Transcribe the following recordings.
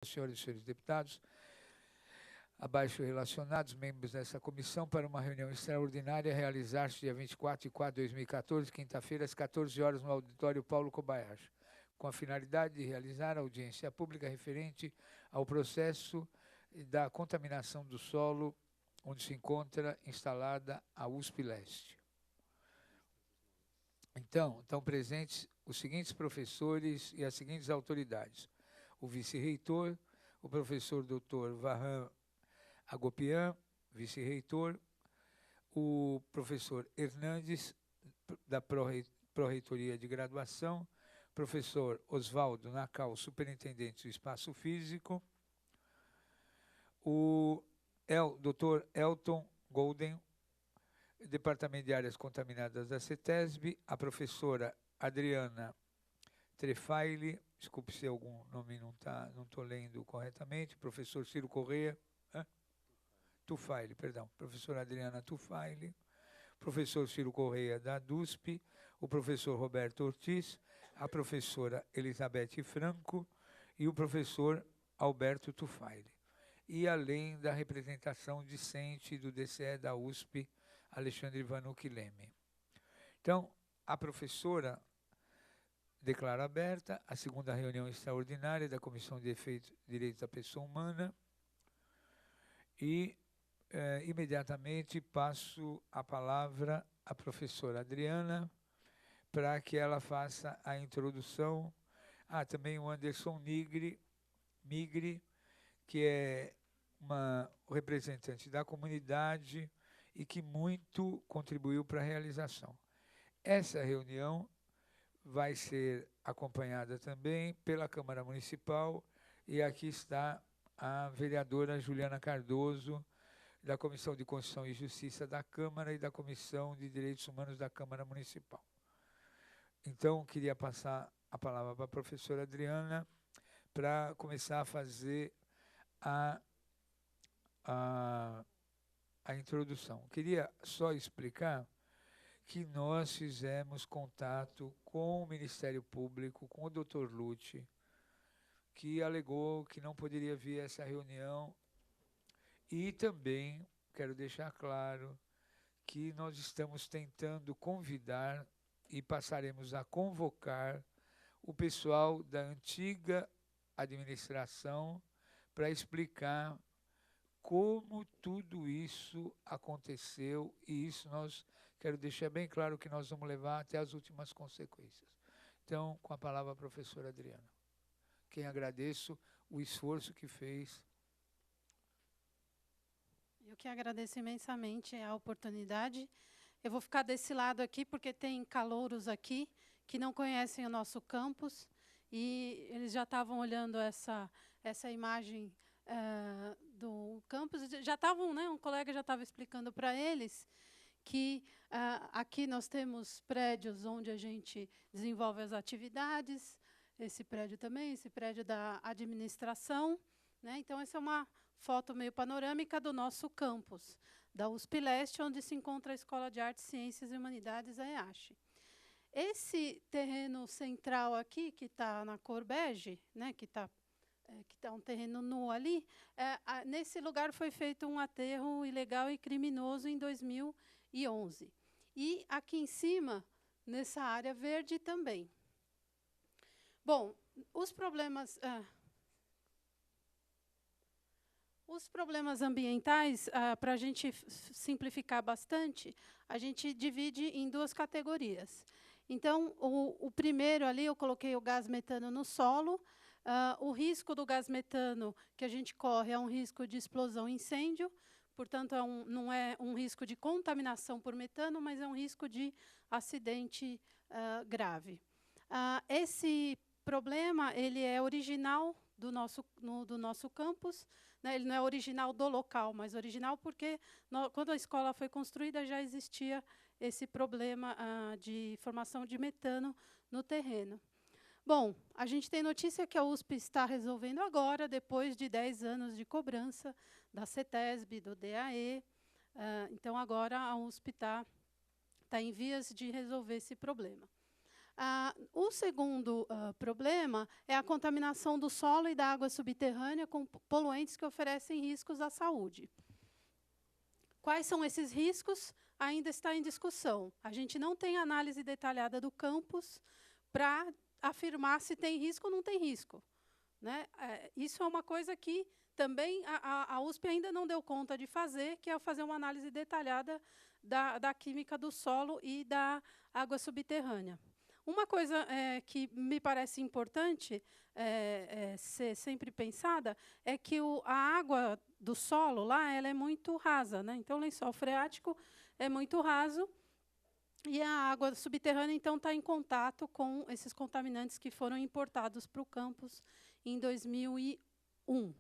Senhoras e senhores deputados, abaixo relacionados, membros dessa comissão, para uma reunião extraordinária realizar-se dia 24 de 4 de 2014, quinta-feira, às 14 horas, no auditório Paulo Kobayashi, com a finalidade de realizar a audiência pública referente ao processo da contaminação do solo onde se encontra instalada a USP Leste. Então, estão presentes os seguintes professores e as seguintes autoridades: o vice-reitor, o professor Dr. Vahan Agopian, vice-reitor, o professor Hernandes, da Pró-Reitoria de Graduação, professor Oswaldo Nacal, superintendente do Espaço Físico, o Dr. Elton Golden, Departamento de Áreas Contaminadas da CETESB, a professora Adriana Trefaile, desculpe se algum nome não estou lendo corretamente, professor Ciro Corrêa, Tufaile, perdão, professora Adriana Tufaile, professor Ciro Corrêa da DUSP, o professor Roberto Ortiz, a professora Elizabeth Franco e o professor Alberto Tufaile. E além da representação discente do DCE da USP, Alexandre Vanucchi Leme. Então, a professora declara aberta a segunda reunião extraordinária da Comissão de Direitos da Pessoa Humana e imediatamente passo a palavra à professora Adriana para que ela faça a introdução. Também o Anderson Migri, que é o representante da comunidade e que muito contribuiu para a realização. Essa reunião vai ser acompanhada também pela Câmara Municipal e aqui está a vereadora Juliana Cardoso, da Comissão de Constituição e Justiça da Câmara e da Comissão de Direitos Humanos da Câmara Municipal. Então, queria passar a palavra para a professora Adriana para começar a fazer a introdução. Queria só explicar que nós fizemos contato com o Ministério Público, com o Dr. Lute, que alegou que não poderia vir a essa reunião. E também quero deixar claro que nós estamos tentando convidar e passaremos a convocar o pessoal da antiga administração para explicar como tudo isso aconteceu, e isso quero deixar bem claro que nós vamos levar até as últimas consequências. Então, com a palavra a professora Adriana, quem agradeço o esforço que fez. Eu que agradeço imensamente a oportunidade. Eu vou ficar desse lado aqui, porque tem calouros aqui que não conhecem o nosso campus, e eles já estavam olhando essa imagem do campus. Já estavam, né, um colega já estava explicando para eles que aqui nós temos prédios onde a gente desenvolve as atividades, esse prédio também, esse prédio da administração, né? Então, essa é uma foto meio panorâmica do nosso campus, da USP Leste, onde se encontra a Escola de Artes, Ciências e Humanidades, a EACH. Esse terreno central aqui, que está na cor bege, né, que está um terreno nu ali, nesse lugar foi feito um aterro ilegal e criminoso em 2011. E aqui em cima, nessa área verde também. Bom, os problemas ambientais, para a gente simplificar bastante, a gente divide em duas categorias. Então, o primeiro ali, eu coloquei o gás metano no solo. O risco do gás metano que a gente corre é um risco de explosão e incêndio, portanto, não é um risco de contaminação por metano, mas é um risco de acidente grave. Esse problema ele é original do nosso campus, né? Ele não é original do local, mas original porque, quando a escola foi construída, já existia esse problema de formação de metano no terreno. Bom, a gente tem notícia que a USP está resolvendo agora, depois de 10 anos de cobrança da CETESB, do DAE. Então, agora a USP está em vias de resolver esse problema. O segundo problema é a contaminação do solo e da água subterrânea com poluentes que oferecem riscos à saúde. Quais são esses riscos? Ainda está em discussão. A gente não tem análise detalhada do campus para afirmar se tem risco ou não tem risco, né? Isso é uma coisa que também a USP ainda não deu conta de fazer, que é fazer uma análise detalhada da química do solo e da água subterrânea. Uma coisa que me parece importante ser sempre pensada é que a água do solo lá ela é muito rasa, né? Então, o lençol freático é muito raso e a água subterrânea, então, está em contato com esses contaminantes que foram importados para o campus em 2001.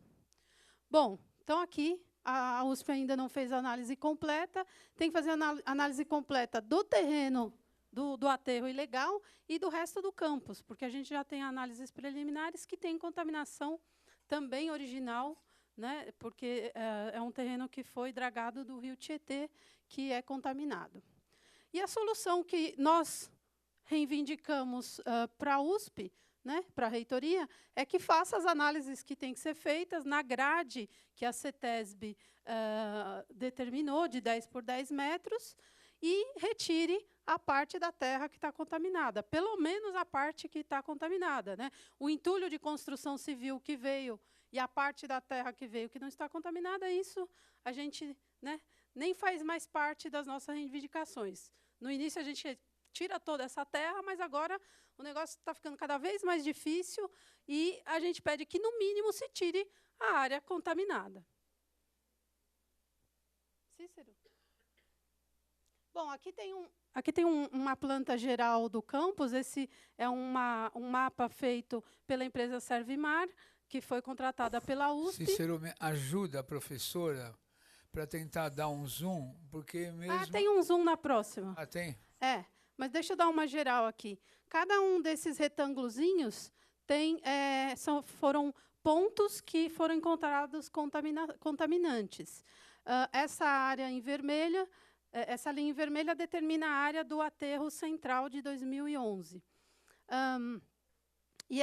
Bom, então, aqui, a USP ainda não fez a análise completa, tem que fazer a análise completa do terreno do aterro ilegal e do resto do campus, porque a gente já tem análises preliminares que tem contaminação também original, né, porque é um terreno que foi dragado do rio Tietê, que é contaminado. E a solução que nós reivindicamos para a USP, né, para a reitoria, é que faça as análises que têm que ser feitas na grade que a CETESB determinou, de 10 por 10 metros, e retire a parte da terra que está contaminada, pelo menos a parte que está contaminada, né? O entulho de construção civil que veio e a parte da terra que veio que não está contaminada, isso a gente, né, nem faz mais parte das nossas reivindicações. No início, a gente tira toda essa terra, mas agora o negócio está ficando cada vez mais difícil e a gente pede que, no mínimo, se tire a área contaminada. Cícero? Bom, aqui tem uma planta geral do campus. Esse é um mapa feito pela empresa Servimar, que foi contratada pela USP. Cícero, me ajuda a professora para tentar dar um zoom, porque mesmo... tem um zoom na próxima. Tem? Mas deixa eu dar uma geral aqui. Cada um desses retângulozinhos foram pontos que foram encontrados contaminantes. Essa área em vermelha... Essa linha em vermelha determina a área do aterro central de 2011. E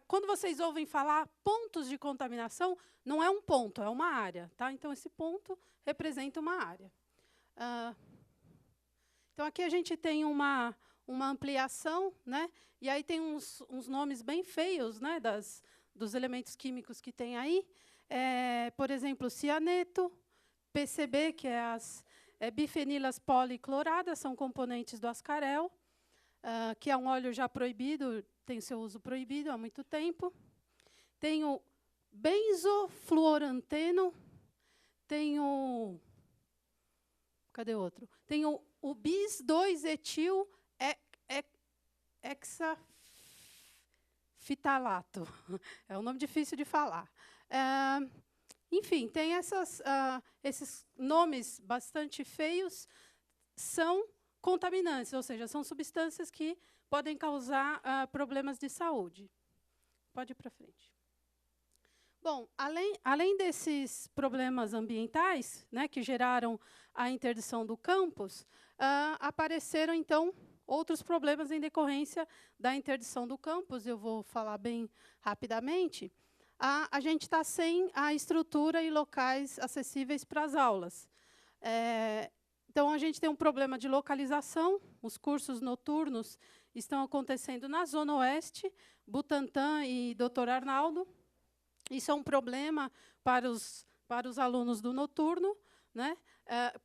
quando vocês ouvem falar pontos de contaminação, não é um ponto, é uma área. Tá? Então, esse ponto representa uma área. Então, aqui a gente tem uma ampliação, né? E aí tem uns nomes bem feios, né, dos elementos químicos que tem aí. Por exemplo, cianeto, PCB, que é as bifenilas policloradas, são componentes do ascarel, que é um óleo já proibido, tem seu uso proibido há muito tempo. Tem o benzofluoranteno, tem o... Cadê outro? Tem o bis-2-etil hexafitalato. É um nome difícil de falar. Enfim, tem esses nomes bastante feios, são contaminantes, ou seja, são substâncias que podem causar problemas de saúde. Pode ir para frente. Bom, além desses problemas ambientais, né, que geraram a interdição do campus, apareceram, então, outros problemas em decorrência da interdição do campus. Eu vou falar bem rapidamente. A gente está sem a estrutura e locais acessíveis para as aulas. Então, a gente tem um problema de localização. Os cursos noturnos estão acontecendo na Zona Oeste, Butantã e Dr. Arnaldo. Isso é um problema para os alunos do noturno, né?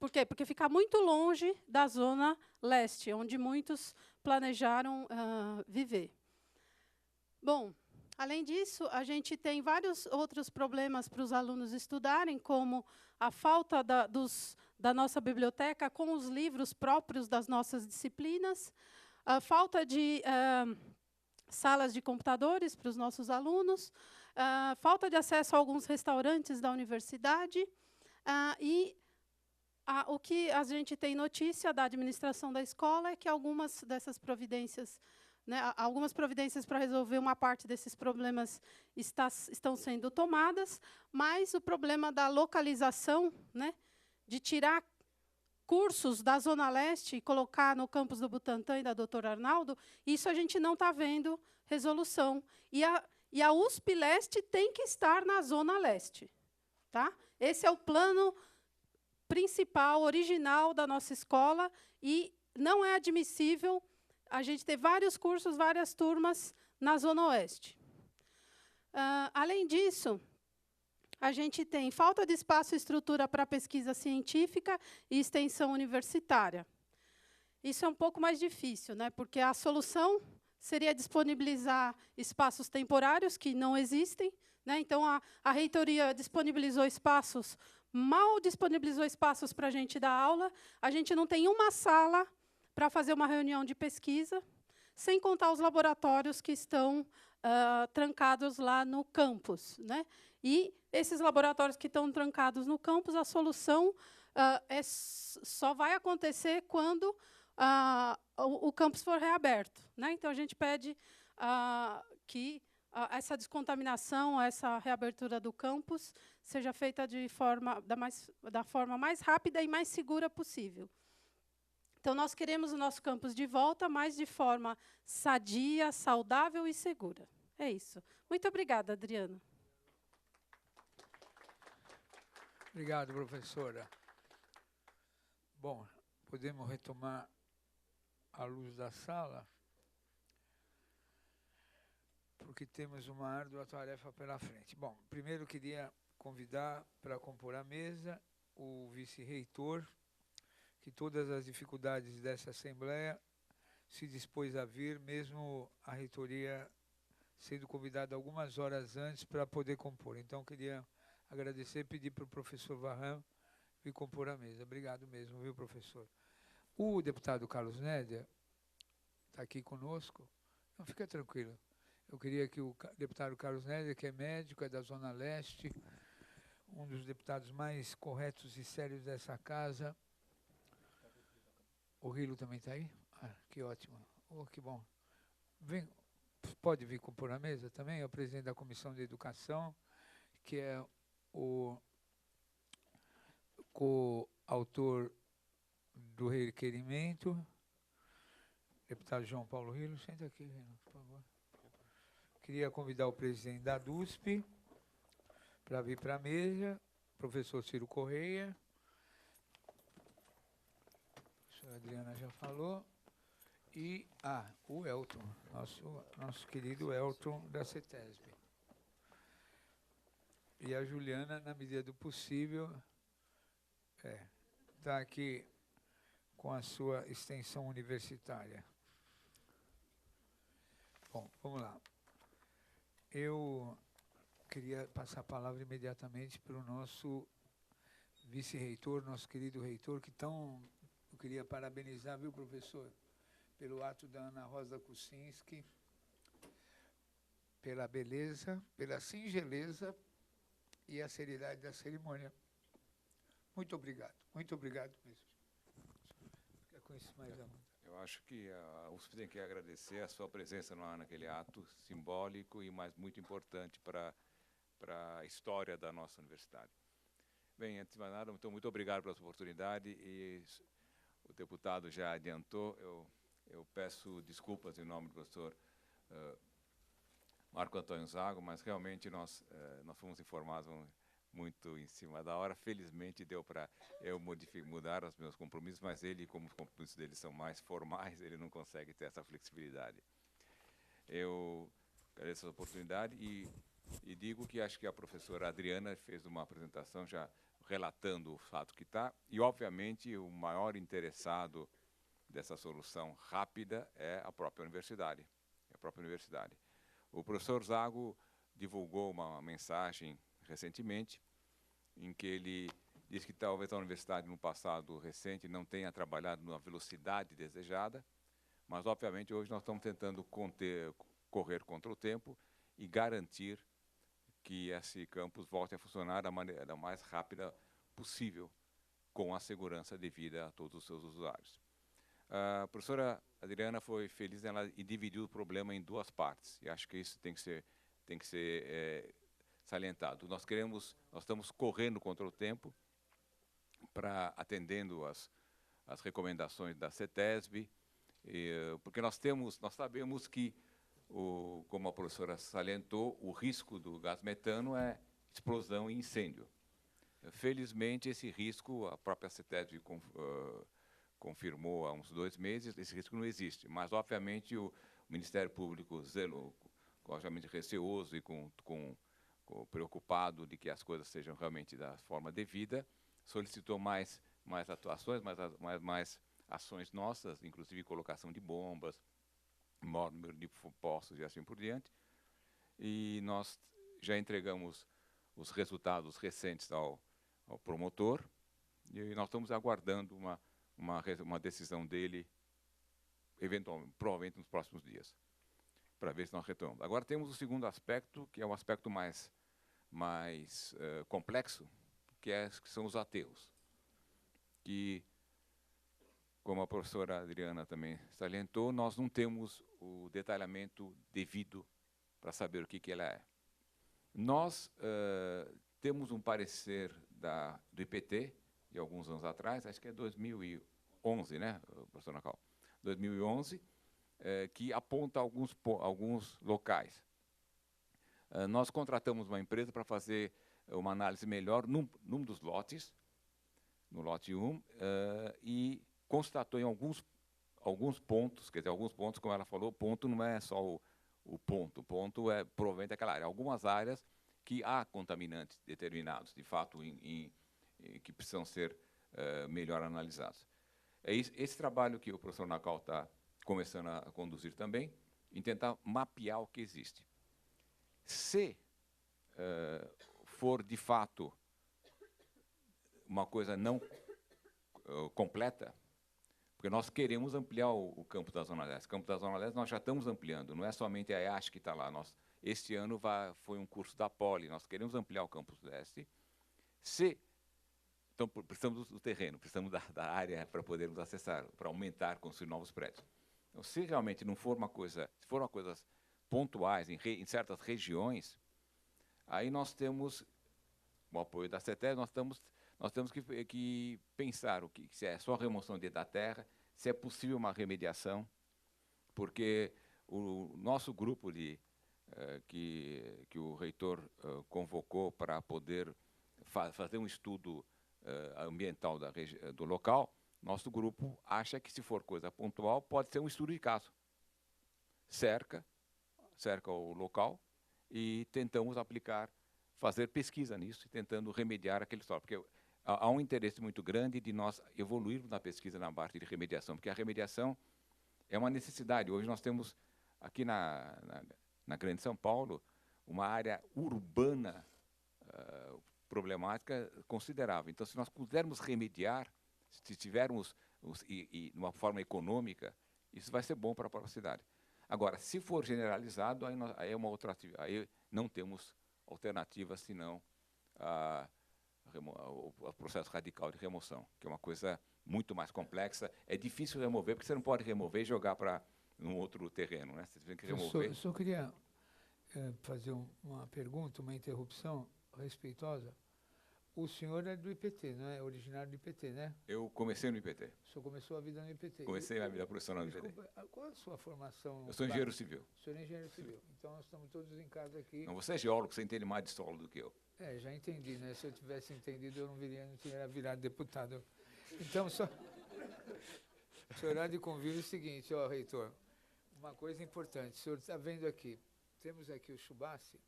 Por quê? Porque fica muito longe da Zona Leste, onde muitos planejaram viver. Bom, além disso, a gente tem vários outros problemas para os alunos estudarem, como a falta da nossa biblioteca com os livros próprios das nossas disciplinas, a falta de salas de computadores para os nossos alunos, falta de acesso a alguns restaurantes da universidade, o que a gente tem notícia da administração da escola é que algumas dessas providências, né, algumas providências para resolver uma parte desses problemas estão sendo tomadas, mas o problema da localização, né, de tirar cursos da Zona Leste e colocar no campus do Butantã e da Dr. Arnaldo, isso a gente não está vendo resolução. E a USP Leste tem que estar na Zona Leste. Tá? Esse é o plano principal, original da nossa escola, e não é admissível a gente ter vários cursos, várias turmas na Zona Oeste. Além disso, a gente tem falta de espaço e estrutura para pesquisa científica e extensão universitária. Isso é um pouco mais difícil, né? Porque a solução seria disponibilizar espaços temporários que não existem, né? Então, a reitoria disponibilizou espaços, mal disponibilizou espaços para a gente dar aula, a gente não tem uma sala para fazer uma reunião de pesquisa, sem contar os laboratórios que estão trancados lá no campus, né? E esses laboratórios que estão trancados no campus, a solução só vai acontecer quando o campus for reaberto, né? Então, a gente pede que essa descontaminação, essa reabertura do campus, seja feita da forma mais rápida e mais segura possível. Então, nós queremos o nosso campus de volta, mas de forma sadia, saudável e segura. É isso. Muito obrigada, Adriana. Obrigado, professora. Bom, podemos retomar a luz da sala, porque temos uma árdua tarefa pela frente. Bom, primeiro queria convidar para compor a mesa o vice-reitor, que todas as dificuldades dessa Assembleia se dispôs a vir, mesmo a reitoria sendo convidada algumas horas antes para poder compor. Então, queria agradecer e pedir para o professor Varram vir compor a mesa. Obrigado mesmo, viu, professor? O deputado Carlos Néder está aqui conosco. Não, fica tranquilo. Eu queria que o deputado Carlos Néder, que é médico, é da Zona Leste, um dos deputados mais corretos e sérios dessa casa. O Rilo também está aí? Ah, que ótimo. Oh, que bom. Vem, pode vir compor a mesa também? É o presidente da Comissão de Educação, que é o coautor do requerimento. Deputado João Paulo Rilo, senta aqui, Rilo, por favor. Queria convidar o presidente da DUSP para vir para a mesa, professor Ciro Correia. A Adriana já falou. E o Elton, nosso querido Elton da CETESB. E a Juliana, na medida do possível, está aqui com a sua extensão universitária. Bom, vamos lá. Eu queria passar a palavra imediatamente para o nosso vice-reitor, nosso querido reitor, que tão... Eu queria parabenizar, viu, professor, pelo ato da Ana Rosa Kuczynski, pela beleza, pela singeleza e a seriedade da cerimônia. Muito obrigado mesmo. Fica com isso mais à vontade. Eu acho que a USP tem que agradecer a sua presença naquele ato simbólico e, mais muito importante, para a história da nossa universidade. Bem, antes de mais nada, então, muito obrigado pela sua oportunidade, e o deputado já adiantou, eu peço desculpas em nome do professor Marco Antônio Zago, mas realmente nós fomos informados muito em cima da hora. Felizmente deu para eu mudar os meus compromissos, mas ele, como os compromissos dele são mais formais, ele não consegue ter essa flexibilidade. Eu agradeço a oportunidade e digo que acho que a professora Adriana fez uma apresentação já relatando o fato que está, e obviamente o maior interessado dessa solução rápida é a própria universidade. O professor Zago divulgou uma mensagem recentemente, em que ele disse que talvez a universidade no passado recente não tenha trabalhado na velocidade desejada, mas obviamente hoje nós estamos tentando correr contra o tempo e garantir que esse campus volte a funcionar da maneira mais rápida possível, com a segurança devida a todos os seus usuários. A professora Adriana foi feliz e dividiu o problema em duas partes, e acho que isso tem que ser salientado. Nós estamos correndo contra o tempo, atendendo as recomendações da CETESB, porque nós sabemos que, como a professora salientou, o risco do gás metano é explosão e incêndio. Felizmente, esse risco, a própria CETESB confirmou há uns 2 meses, esse risco não existe. Mas, obviamente, o Ministério Público, obviamente, receoso e preocupado de que as coisas sejam realmente da forma devida, solicitou mais atuações, mais ações nossas, inclusive colocação de bombas, maior número de postos e assim por diante. E nós já entregamos os resultados recentes ao promotor, e nós estamos aguardando uma decisão dele, provavelmente nos próximos dias, para ver se nós retomamos. Agora temos o segundo aspecto, que é um aspecto mais complexo, que são os aterros, que, como a professora Adriana também salientou, nós não temos o detalhamento devido para saber o que ela é. Nós temos um parecer do IPT, de alguns anos atrás, acho que é 2011, né, professor Nacal? 2011, que aponta alguns locais. Nós contratamos uma empresa para fazer uma análise melhor num dos lotes, no lote 1, e constatou em alguns pontos, quer dizer, alguns pontos, como ela falou, ponto não é só o ponto é provavelmente aquela área. Algumas áreas que há contaminantes determinados, de fato, que precisam ser melhor analisados. É esse trabalho que o professor Nacal está começando a conduzir também, em tentar mapear o que existe. Se for, de fato, uma coisa não completa, porque nós queremos ampliar o campo da Zona Leste. O campo da Zona Leste nós já estamos ampliando, não é somente a EASH que está lá. Este ano foi um curso da Poli, nós queremos ampliar o campus leste. Então, precisamos do terreno, precisamos da área para podermos acessar, para aumentar, construir novos prédios. Então, se realmente não for se for uma coisa pontuais em certas regiões, aí nós temos o apoio da CETESB, nós temos que pensar se é só remoção da terra, se é possível uma remediação, porque o nosso grupo que o reitor convocou para poder fazer um estudo ambiental do local, nosso grupo acha que, se for coisa pontual, pode ser um estudo de caso. Cerca o local e tentamos fazer pesquisa nisso, tentando remediar aquele solo, porque há um interesse muito grande de nós evoluirmos na pesquisa na parte de remediação, porque a remediação é uma necessidade. Hoje nós temos, aqui na Grande São Paulo, uma área urbana problemática considerável. Então, se nós pudermos remediar, se tivermos de uma forma econômica, isso vai ser bom para a própria cidade. Agora, se for generalizado, aí é uma outra atividade. Aí não temos alternativa senão o processo radical de remoção, que é uma coisa muito mais complexa. É difícil remover, porque você não pode remover e jogar para um outro terreno, né? Você tem que remover. Eu só queria fazer uma pergunta, uma interrupção respeitosa. O senhor é do IPT, não é? Originário do IPT, né? Eu comecei no IPT. O senhor começou a vida no IPT. Comecei a vida profissional no IPT. Desculpa, qual é a sua formação? Eu sou engenheiro civil. O senhor é engenheiro civil. Então, nós estamos todos em casa aqui. Não, você é geólogo, você entende mais de solo do que eu. Já entendi, né? Se eu tivesse entendido, eu não teria virado deputado. Então, o senhor há de convir o seguinte, reitor, uma coisa importante, o senhor está vendo aqui, temos aqui o Chubassi,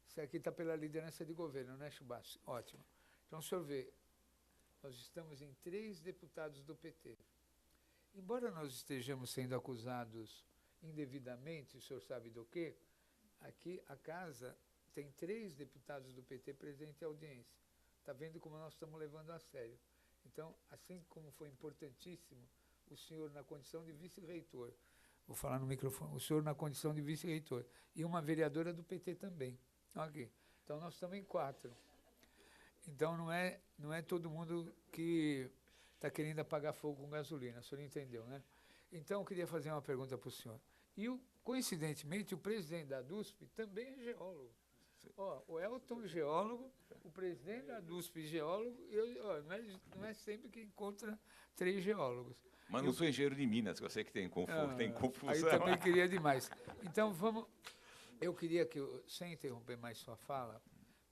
Isso aqui está pela liderança de governo, né, Chubassi? Ótimo. Então, o senhor vê, nós estamos em 3 deputados do PT. Embora nós estejamos sendo acusados indevidamente, o senhor sabe do quê? Aqui, a casa tem 3 deputados do PT presentes em audiência. Está vendo como nós estamos levando a sério. Então, assim como foi importantíssimo o senhor na condição de vice-reitor, vou falar no microfone, o senhor na condição de vice-reitor, e uma vereadora do PT também. Okay. Então, nós estamos em 4. Então, não é todo mundo que está querendo apagar fogo com gasolina, o senhor entendeu, né? Então, eu queria fazer uma pergunta para o senhor. E, coincidentemente, o presidente da DUSP também é geólogo. Ó, o Elton, geólogo, o presidente da DUSP, geólogo, não é sempre que encontra 3 geólogos. Mas não sou engenheiro de Minas, que eu sei que tem confusão. Aí também queria demais. Então, eu queria que, sem interromper mais sua fala,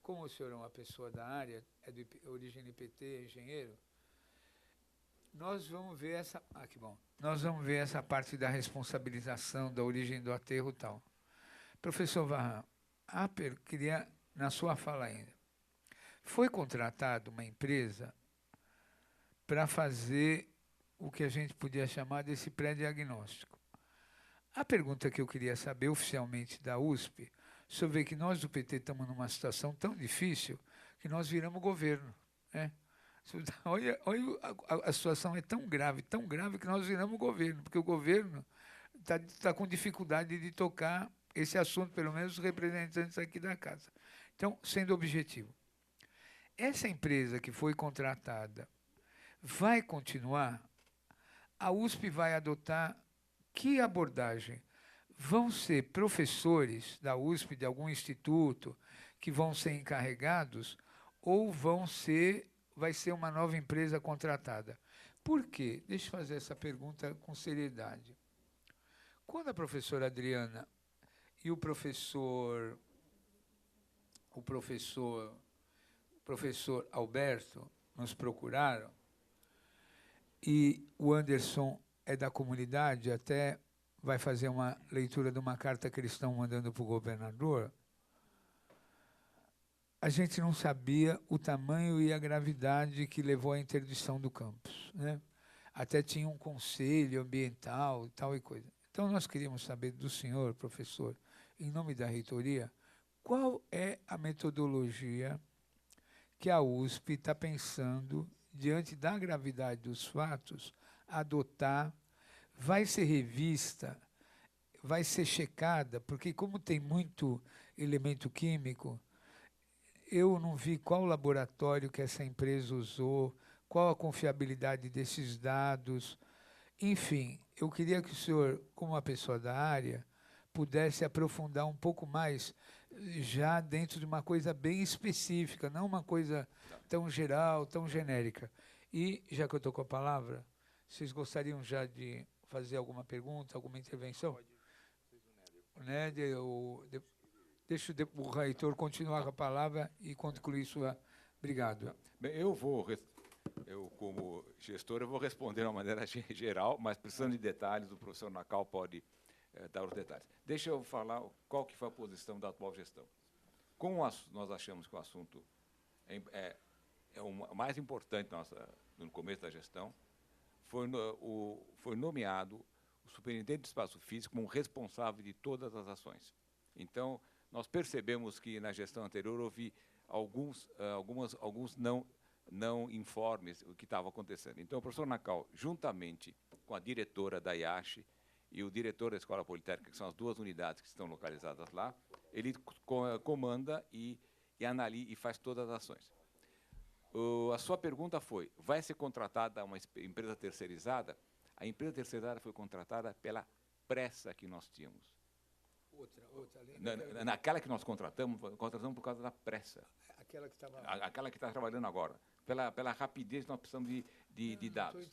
como o senhor é uma pessoa da área, é de origem IPT, é engenheiro, nós vamos ver que bom. Nós vamos ver essa parte da responsabilização, da origem do aterro e tal. Professor Varran, queria, na sua fala ainda, foi contratada uma empresa para fazer o que a gente podia chamar desse pré-diagnóstico. A pergunta que eu queria saber oficialmente da USP, o senhor vê que nós do PT estamos numa situação tão difícil que nós viramos governo, né? Olha, a situação é tão grave que nós viramos governo, porque o governo está com dificuldade de tocar esse assunto, pelo menos os representantes aqui da casa. Então, sendo objetivo, essa empresa que foi contratada vai continuar? A USP vai adotar que abordagem? Vão ser professores da USP, de algum instituto, que vão ser encarregados, ou vai ser uma nova empresa contratada? Por quê? Deixa eu fazer essa pergunta com seriedade. Quando a professora Adriana e o professor Alberto nos procuraram, e o Anderson é da comunidade, até vai fazer uma leitura de uma carta que eles estão mandando para o governador, a gente não sabia o tamanho e a gravidade que levou à interdição do campus, né? Até tinha um conselho ambiental e tal e coisa. Então, nós queríamos saber do senhor, professor, em nome da reitoria, qual é a metodologia que a USP está pensando, diante da gravidade dos fatos, adotar, vai ser revista, vai ser checada, porque como tem muito elemento químico, eu não vi qual laboratório que essa empresa usou, qual a confiabilidade desses dados. Enfim, eu queria que o senhor, como uma pessoa da área, pudesse aprofundar um pouco mais, já dentro de uma coisa bem específica, não uma coisa tão geral, tão genérica. E, já que eu estou com a palavra, vocês gostariam já de fazer alguma pergunta, alguma intervenção? Deixa o reitor continuar com a palavra e concluir sua... Obrigado. Bem, eu, como gestor, eu vou responder de uma maneira geral, mas precisando de detalhes, o professor Nacal pode dar os detalhes. Deixa eu falar qual que foi a posição da atual gestão. Como nós achamos que o assunto é o mais importante no começo da gestão, foi nomeado o superintendente do espaço físico como responsável de todas as ações. Então, nós percebemos que na gestão anterior houve alguns não informes o que estava acontecendo. Então, o professor Nacal, juntamente com a diretora da IACHE e o diretor da Escola Politécnica, que são as 2 unidades que estão localizadas lá, ele comanda e analisa e faz todas as ações. A sua pergunta foi, vai ser contratada uma empresa terceirizada? A empresa terceirizada foi contratada pela pressa que nós tínhamos. Naquela que nós contratamos por causa da pressa. Aquela que está trabalhando agora. Pela rapidez, nós precisamos de dados.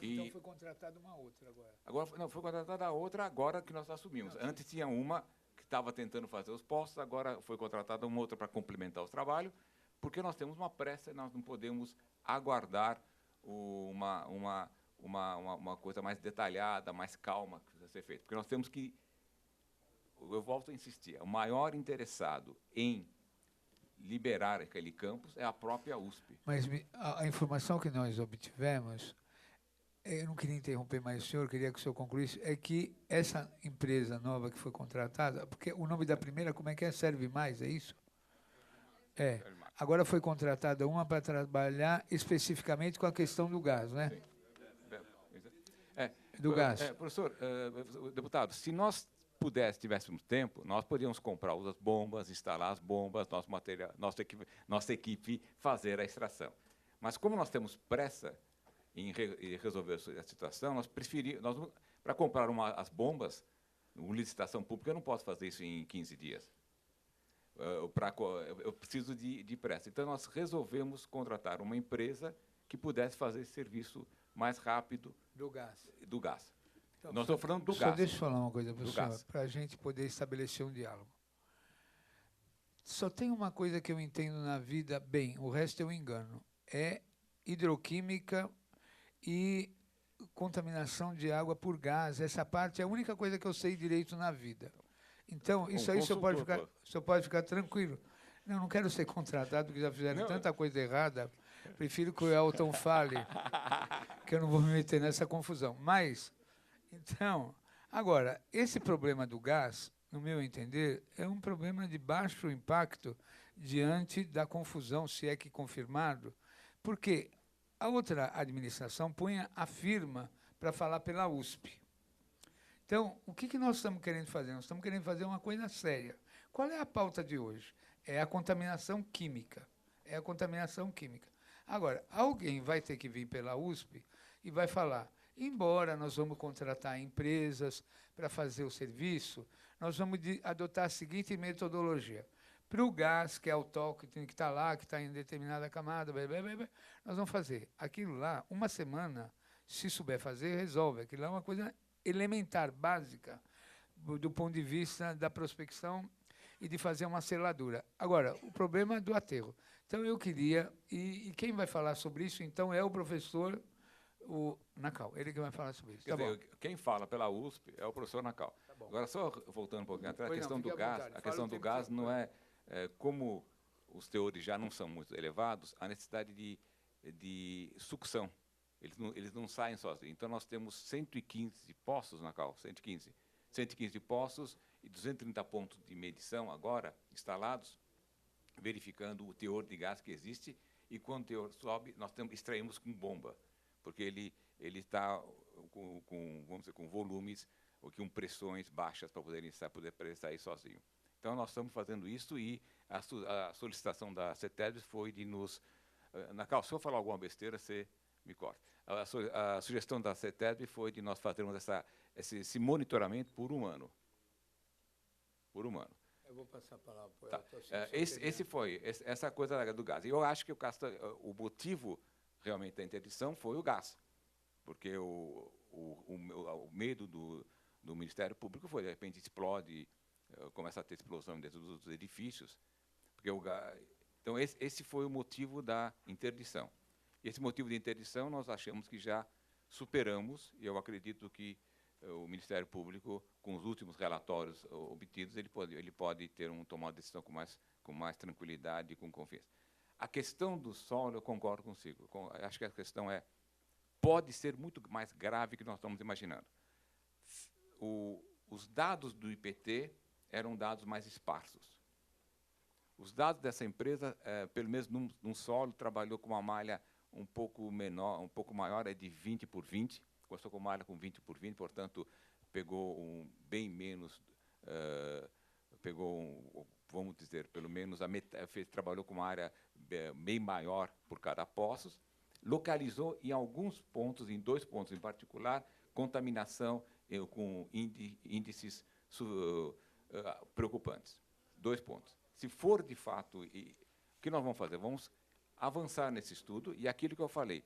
Então, foi contratada uma outra agora? Não, foi contratada a outra agora que nós assumimos. Antes tinha uma que estava tentando fazer os postos, agora foi contratada uma outra para complementar os trabalhos, porque nós temos uma pressa e nós não podemos aguardar uma coisa mais detalhada, mais calma que precisa ser feita. Porque nós temos que, eu volto a insistir, o maior interessado em liberar aquele campus é a própria USP. Mas a informação que nós obtivemos, eu não queria interromper mais o senhor, queria que o senhor concluísse, é que essa empresa nova que foi contratada, porque o nome da primeira, como é que é? Serve Mais, é isso? É. Agora foi contratada uma para trabalhar especificamente com a questão do gás, né? Sim. Do gás. Professor, deputado, se nós tivéssemos tempo, nós poderíamos comprar as bombas, instalar as bombas, nosso material, nossa equipe fazer a extração. Mas como nós temos pressa em resolver a situação, nós preferimos, para comprar as bombas, uma licitação pública, eu não posso fazer isso em 15 dias. eu preciso de pressa. Então, nós resolvemos contratar uma empresa que pudesse fazer esse serviço mais rápido Do gás. do gás. Então, Nós estamos falando do só gás. deixa eu falar uma coisa para o Do senhor, gás. para a gente poder estabelecer um diálogo. Só tem uma coisa que eu entendo na vida bem, o resto eu engano. É hidroquímica e contaminação de água por gás. Essa parte é a única coisa que eu sei direito na vida. Então, isso aí o senhor pode ficar tranquilo. Não, não quero ser contratado, porque já fizeram tanta coisa errada. Prefiro que o Elton fale, que eu não vou me meter nessa confusão. Mas, então, agora, esse problema do gás, no meu entender, é um problema de baixo impacto diante da confusão, se é que confirmado, porque a outra administração punha a firma para falar pela USP. Então, o que nós estamos querendo fazer? Nós estamos querendo fazer uma coisa séria. Qual é a pauta de hoje? É a contaminação química. É a contaminação química. Agora, alguém vai ter que vir pela USP e vai falar, embora nós vamos contratar empresas para fazer o serviço, nós vamos adotar a seguinte metodologia. Para o gás, que é autóctone, que está lá, que está em determinada camada, nós vamos fazer aquilo lá, uma semana, se souber fazer, resolve. Aquilo lá é uma coisa elementar, básica, do ponto de vista da prospecção e de fazer uma seladura. Agora, o problema é do aterro. Então, eu queria, e quem vai falar sobre isso, então, é o professor o Nacal, ele que vai falar sobre isso. Quer dizer, quem fala pela USP é o professor Nacal. Agora, só voltando um pouquinho atrás, a questão do gás não é, como os teores já não são muito elevados, a necessidade de sucção. Eles não saem sozinhos. Então, nós temos 115 poços, Nacal, 115 poços e 230 pontos de medição agora instalados, verificando o teor de gás que existe, e quando o teor sobe, nós extraímos com bomba, porque ele está vamos dizer, com volumes ou com pressões baixas para poder sair sozinho. Então, nós estamos fazendo isso e a solicitação da CETESB foi de nos... Nacal, se eu falar alguma besteira, você me corta. A sugestão da CETESB foi de nós fazermos esse monitoramento por um ano. Por um ano. Eu vou passar a palavra para o Elton. Essa coisa do gás. Eu acho que o motivo realmente da interdição foi o gás, porque o medo do Ministério Público foi, de repente, explode, começa a ter explosão dentro dos edifícios, porque então esse foi o motivo da interdição. Esse motivo de interdição nós achamos que já superamos, e eu acredito que o Ministério Público, com os últimos relatórios obtidos, ele pode tomar uma decisão com mais tranquilidade e com confiança. A questão do solo, eu concordo consigo. Acho que a questão pode ser muito mais grave do que nós estamos imaginando. Os dados do IPT eram dados mais esparsos. Os dados dessa empresa, pelo menos num solo, trabalhou com uma malha um pouco menor, um pouco maior, é de 20 por 20, começou com malha com 20 por 20, portanto, pegou bem menos, vamos dizer, pelo menos a metade, trabalhou com uma área bem maior por cada poços, localizou em alguns pontos, em 2 pontos em particular, contaminação com índices preocupantes. 2 pontos. Se for de fato, o que nós vamos fazer? Vamos avançar nesse estudo, e aquilo que eu falei,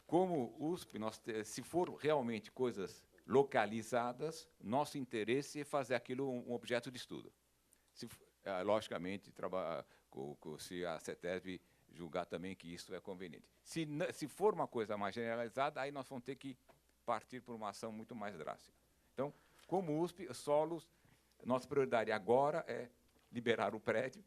como USP, se for realmente coisas localizadas, nosso interesse é fazer aquilo um objeto de estudo. Logicamente, se a CETESB julgar também que isso é conveniente. Se for uma coisa mais generalizada, aí nós vamos ter que partir por uma ação muito mais drástica. Então, como USP, solos, nossa prioridade agora é liberar o prédio,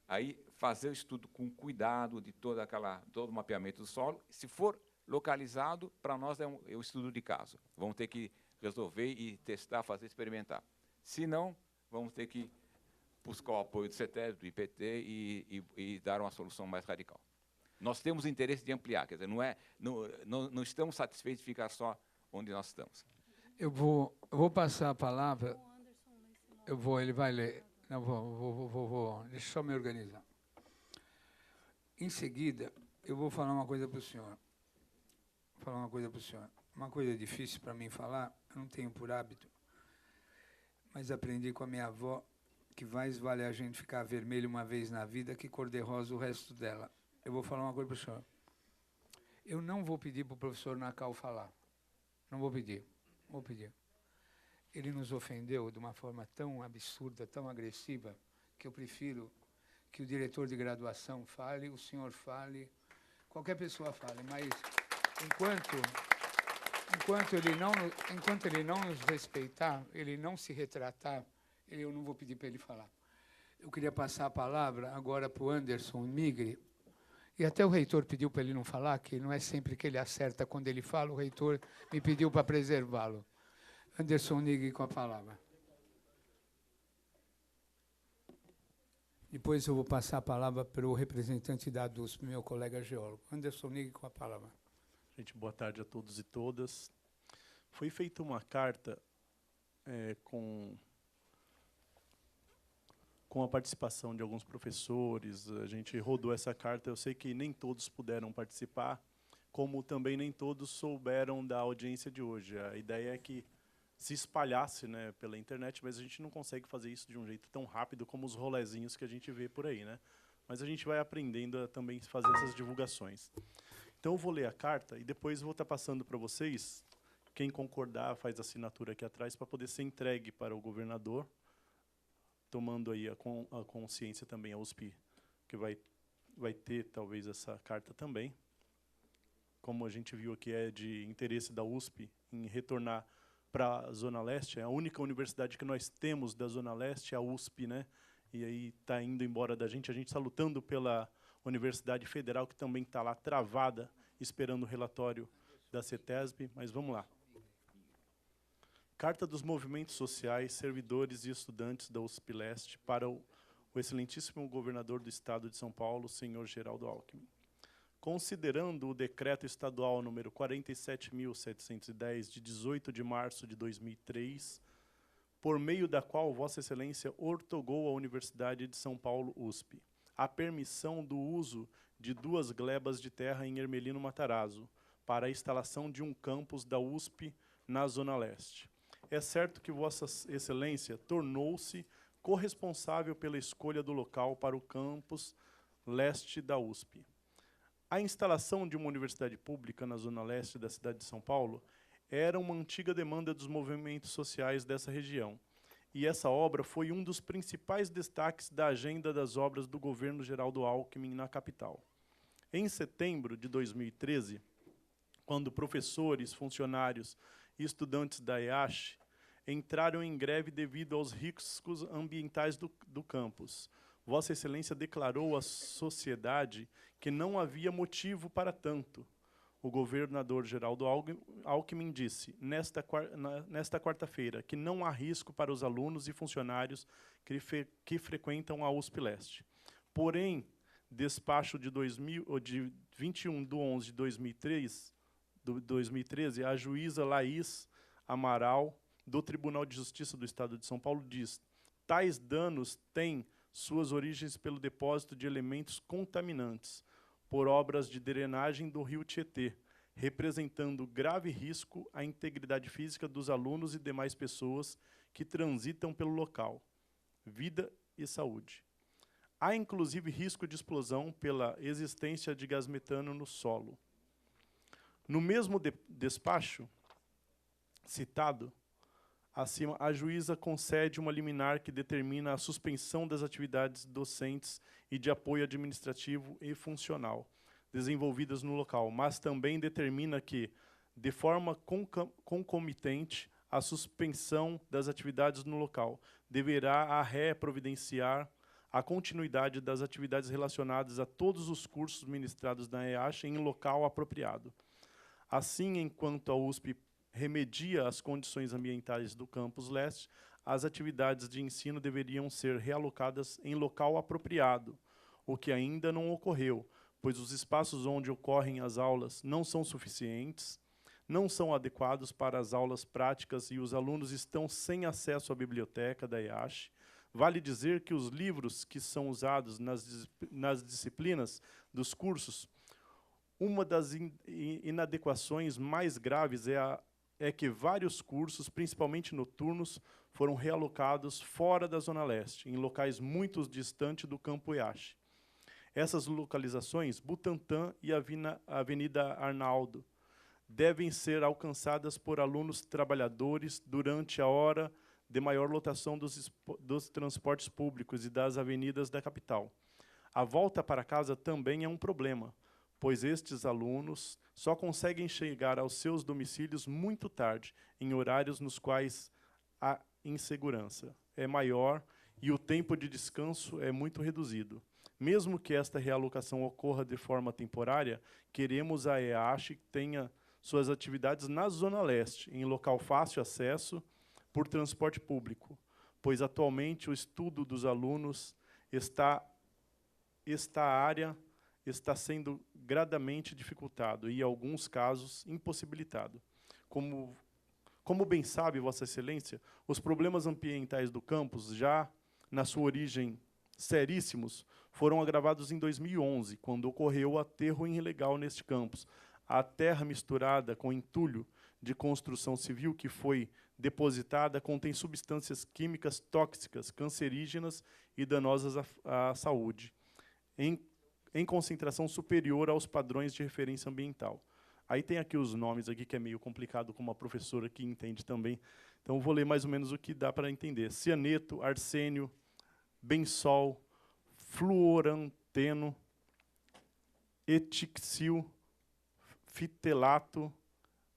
aí fazer o estudo com cuidado de todo o mapeamento do solo. Se for localizado, para nós é um estudo de caso. Vamos ter que resolver e testar, fazer, experimentar. Se não, vamos ter que buscar o apoio do CETESB, do IPT e dar uma solução mais radical. Nós temos interesse de ampliar, quer dizer, não estamos satisfeitos de ficar só onde nós estamos. Eu vou passar a palavra. Ele vai ler. Não, deixa eu só me organizar. Em seguida, eu vou falar uma coisa para o senhor. Uma coisa difícil para mim falar, eu não tenho por hábito, mas aprendi com a minha avó, que mais vale a gente ficar vermelho uma vez na vida que cor-de-rosa o resto dela. Eu vou falar uma coisa para o senhor. Eu não vou pedir para o professor Nakal falar. Não vou pedir. Vou pedir. Ele nos ofendeu de uma forma tão absurda, tão agressiva, que eu prefiro que o diretor de graduação fale, o senhor fale, qualquer pessoa fale, mas enquanto ele não nos respeitar, ele não se retratar, eu não vou pedir para ele falar. Eu queria passar a palavra agora para o Anderson Nigri, e até o reitor pediu para ele não falar, que não é sempre que ele acerta quando ele fala, o reitor me pediu para preservá-lo. Anderson Nigri com a palavra. Depois eu vou passar a palavra para o representante da ADUSP, meu colega geólogo. Anderson Nigri com a palavra. Gente, boa tarde a todos e todas. Foi feita uma carta com a participação de alguns professores. A gente rodou essa carta. Eu sei que nem todos puderam participar, como também nem todos souberam da audiência de hoje. A ideia é que se espalhasse, né, pela internet, mas a gente não consegue fazer isso de um jeito tão rápido como os rolezinhos que a gente vê por aí, né? Mas a gente vai aprendendo a também fazer essas divulgações. Então eu vou ler a carta e depois vou estar passando para vocês. Quem concordar faz assinatura aqui atrás para poder ser entregue para o governador, tomando aí a consciência também, a USP, que vai ter talvez essa carta também. Como a gente viu aqui, é de interesse da USP em retornar para a Zona Leste. A única universidade que nós temos da Zona Leste é a USP, né? E aí está indo embora da gente. A gente está lutando pela Universidade Federal, que também está lá travada, esperando o relatório da CETESB. Mas vamos lá. Carta dos movimentos sociais, servidores e estudantes da USP Leste para o excelentíssimo governador do Estado de São Paulo, senhor Geraldo Alckmin. Considerando o decreto estadual número 47.710, de 18 de março de 2003, por meio da qual Vossa Excelência ortogou à Universidade de São Paulo, USP, a permissão do uso de 2 glebas de terra em Hermelino Matarazzo, para a instalação de um campus da USP na Zona Leste. É certo que Vossa Excelência tornou-se corresponsável pela escolha do local para o campus leste da USP. A instalação de uma universidade pública na Zona Leste da cidade de São Paulo era uma antiga demanda dos movimentos sociais dessa região, e essa obra foi um dos principais destaques da agenda das obras do governo Geraldo Alckmin na capital. Em setembro de 2013, quando professores, funcionários e estudantes da EASH entraram em greve devido aos riscos ambientais do campus, Vossa Excelência declarou à sociedade que não havia motivo para tanto. O governador Geraldo Alckmin disse, nesta quarta-feira, que não há risco para os alunos e funcionários que frequentam a USP Leste. Porém, despacho de 21 de 11 de 2013, a juíza Laís Amaral, do Tribunal de Justiça do Estado de São Paulo, diz: tais danos têm suas origens pelo depósito de elementos contaminantes por obras de drenagem do rio Tietê, representando grave risco à integridade física dos alunos e demais pessoas que transitam pelo local, vida e saúde. Há, inclusive, risco de explosão pela existência de gás metano no solo. No mesmo despacho citado acima, a juíza concede uma liminar que determina a suspensão das atividades docentes e de apoio administrativo e funcional desenvolvidas no local, mas também determina que, de forma concomitante, a suspensão das atividades no local deverá a ré providenciar a continuidade das atividades relacionadas a todos os cursos ministrados na EASH em local apropriado. Assim, enquanto a USP remedia as condições ambientais do campus leste, as atividades de ensino deveriam ser realocadas em local apropriado, o que ainda não ocorreu, pois os espaços onde ocorrem as aulas não são suficientes, não são adequados para as aulas práticas e os alunos estão sem acesso à biblioteca da EASH. Vale dizer que os livros que são usados nas disciplinas dos cursos, uma das inadequações mais graves é a é que vários cursos, principalmente noturnos, foram realocados fora da Zona Leste, em locais muito distantes do Campo Iache. Essas localizações, Butantã e a Avenida Arnaldo, devem ser alcançadas por alunos trabalhadores durante a hora de maior lotação dos transportes públicos e das avenidas da capital. A volta para casa também é um problema, pois estes alunos só conseguem chegar aos seus domicílios muito tarde, em horários nos quais a insegurança é maior e o tempo de descanso é muito reduzido. Mesmo que esta realocação ocorra de forma temporária, queremos a EASH que tenha suas atividades na Zona Leste, em local fácil acesso por transporte público, pois atualmente o estudo dos alunos esta área está sendo gradualmente dificultado e, em alguns casos, impossibilitado. Como bem sabe Vossa Excelência, os problemas ambientais do campus, já na sua origem seríssimos, foram agravados em 2011, quando ocorreu o aterro ilegal neste campus. A terra misturada com entulho de construção civil que foi depositada contém substâncias químicas tóxicas, cancerígenas e danosas à saúde, em concentração superior aos padrões de referência ambiental. Aí tem aqui os nomes aqui, que é meio complicado, com uma professora que entende também. Então, eu vou ler mais ou menos o que dá para entender. Cianeto, arsênio, bensol, fluoranteno, etixil, fitelato,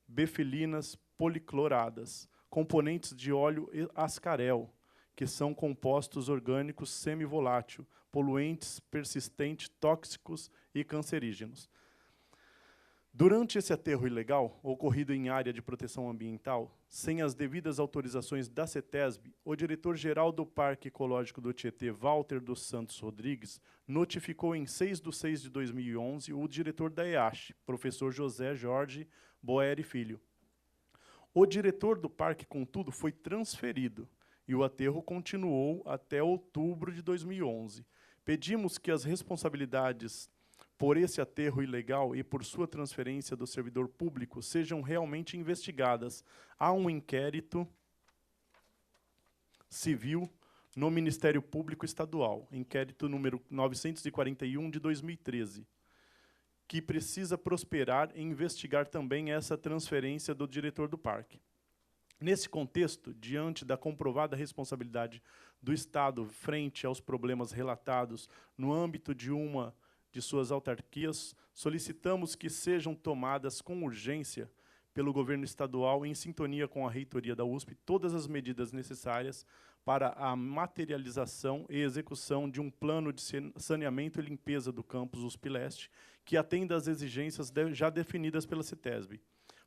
befilinas policloradas, componentes de óleo ascarel, que são compostos orgânicos semivolátil, poluentes, persistentes, tóxicos e cancerígenos. Durante esse aterro ilegal, ocorrido em área de proteção ambiental, sem as devidas autorizações da CETESB, o diretor-geral do Parque Ecológico do Tietê, Walter dos Santos Rodrigues, notificou em 6/6/2011 o diretor da EASH, professor José Jorge Boeri Filho. O diretor do parque, contudo, foi transferido e o aterro continuou até outubro de 2011. Pedimos que as responsabilidades por esse aterro ilegal e por sua transferência do servidor público sejam realmente investigadas. Há um inquérito civil no Ministério Público Estadual, inquérito número 941 de 2013, que precisa prosperar e investigar também essa transferência do diretor do parque. Nesse contexto, diante da comprovada responsabilidade do Estado frente aos problemas relatados no âmbito de uma de suas autarquias, solicitamos que sejam tomadas com urgência pelo governo estadual, em sintonia com a reitoria da USP, todas as medidas necessárias para a materialização e execução de um plano de saneamento e limpeza do campus USP Leste, que atenda às exigências já definidas pela CETESB,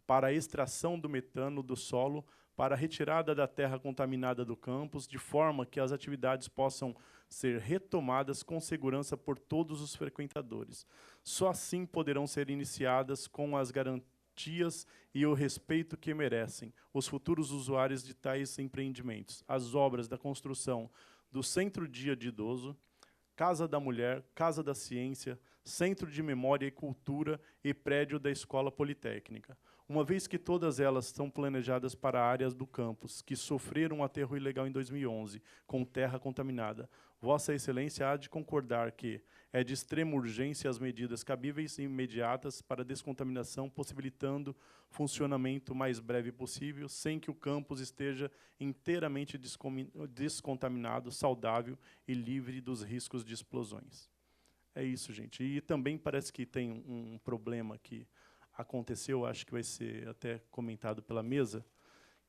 para a extração do metano do solo, para a retirada da terra contaminada do campus, de forma que as atividades possam ser retomadas com segurança por todos os frequentadores. Só assim poderão ser iniciadas com as garantias e o respeito que merecem os futuros usuários de tais empreendimentos. As obras da construção do Centro Dia de Idoso, Casa da Mulher, Casa da Ciência, Centro de Memória e Cultura e prédio da Escola Politécnica. Uma vez que todas elas são planejadas para áreas do campus que sofreram um aterro ilegal em 2011, com terra contaminada, Vossa Excelência há de concordar que é de extrema urgência as medidas cabíveis e imediatas para a descontaminação, possibilitando funcionamento o mais breve possível, sem que o campus esteja inteiramente descontaminado, saudável e livre dos riscos de explosões. É isso, gente. E também parece que tem um problema que aconteceu, acho que vai ser até comentado pela mesa,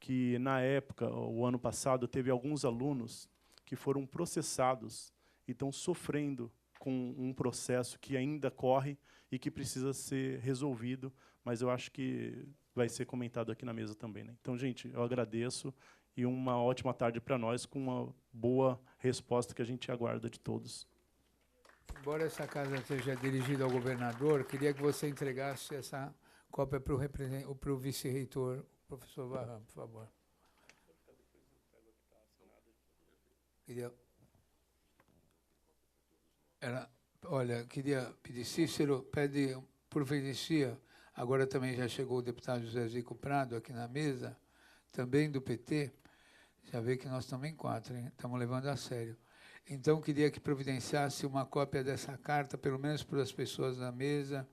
que na época, o ano passado, teve alguns alunos que foram processados e estão sofrendo com um processo que ainda corre e que precisa ser resolvido, mas eu acho que vai ser comentado aqui na mesa também, né? Então, gente, eu agradeço e uma ótima tarde para nós, com uma boa resposta que a gente aguarda de todos. Embora essa casa seja dirigida ao governador, queria que você entregasse essa cópia para o vice-reitor, professor Varram, por favor. Queria pedir, Cícero, pede, providencia Agora também já chegou o deputado José Zico Prado aqui na mesa, também do PT. Já vê que nós estamos em 4, hein? Estamos levando a sério. Então, queria que providenciasse uma cópia dessa carta, pelo menos para as pessoas da mesa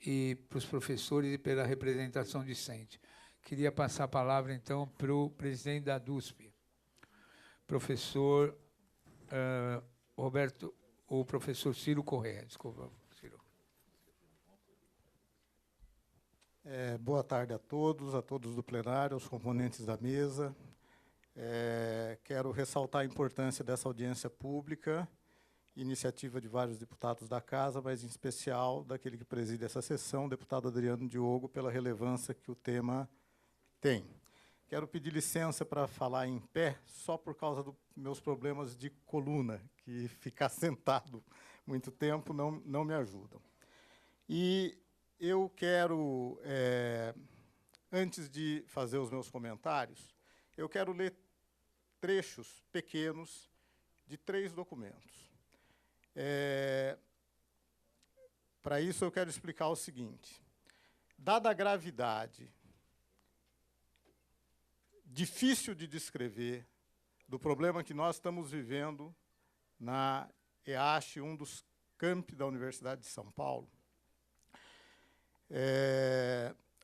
e para os professores e pela representação discente. Queria passar a palavra, então, para o presidente da DUSP, professor o professor Ciro Corrêa. Desculpa, Ciro. Boa tarde a todos do plenário, aos componentes da mesa. Quero ressaltar a importância dessa audiência pública, iniciativa de vários deputados da Casa, mas em especial daquele que preside essa sessão, o deputado Adriano Diogo, pela relevância que o tema tem. Quero pedir licença para falar em pé, só por causa dos meus problemas de coluna, que ficar sentado muito tempo não me ajudam. E eu quero, antes de fazer os meus comentários, eu quero ler trechos pequenos de 3 documentos. Para isso, eu quero explicar o seguinte. Dada a gravidade difícil de descrever do problema que nós estamos vivendo na EASH, um dos campi da Universidade de São Paulo,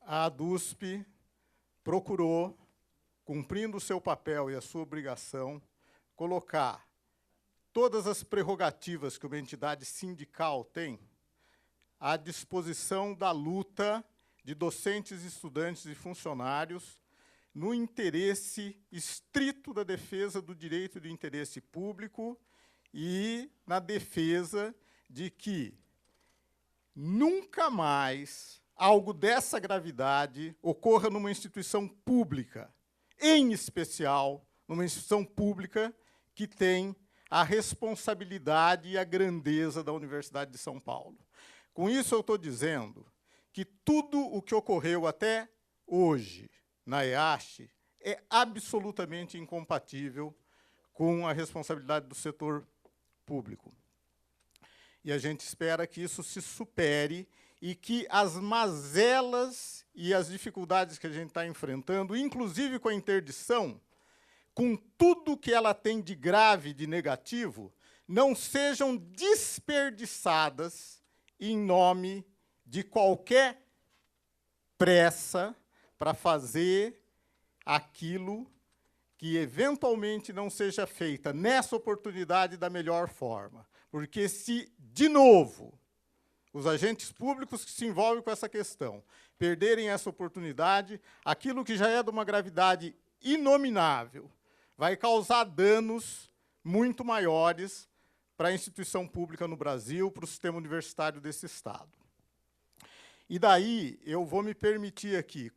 a ADUSP procurou, cumprindo o seu papel e a sua obrigação, colocar todas as prerrogativas que uma entidade sindical tem à disposição da luta de docentes, estudantes e funcionários no interesse estrito da defesa do direito de interesse público e na defesa de que nunca mais algo dessa gravidade ocorra numa instituição pública, em especial numa instituição pública que tem a responsabilidade e a grandeza da Universidade de São Paulo. Com isso, eu estou dizendo que tudo o que ocorreu até hoje na EASH é absolutamente incompatível com a responsabilidade do setor público. E a gente espera que isso se supere e que as mazelas e as dificuldades que a gente está enfrentando, inclusive com a interdição, com tudo que ela tem de grave, de negativo, não sejam desperdiçadas em nome de qualquer pressa para fazer aquilo que eventualmente não seja feita nessa oportunidade da melhor forma. Porque se, de novo, os agentes públicos que se envolvem com essa questão perderem essa oportunidade, aquilo que já é de uma gravidade inominável vai causar danos muito maiores para a instituição pública no Brasil, para o sistema universitário desse Estado. E daí eu vou me permitir aqui,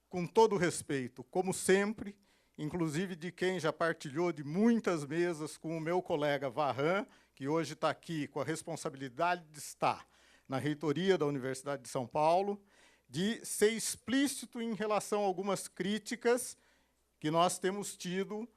com todo o respeito, como sempre, inclusive de quem já partilhou de muitas mesas com o meu colega Varran, que hoje está aqui com a responsabilidade de estar na reitoria da Universidade de São Paulo, de ser explícito em relação a algumas críticas que nós temos tido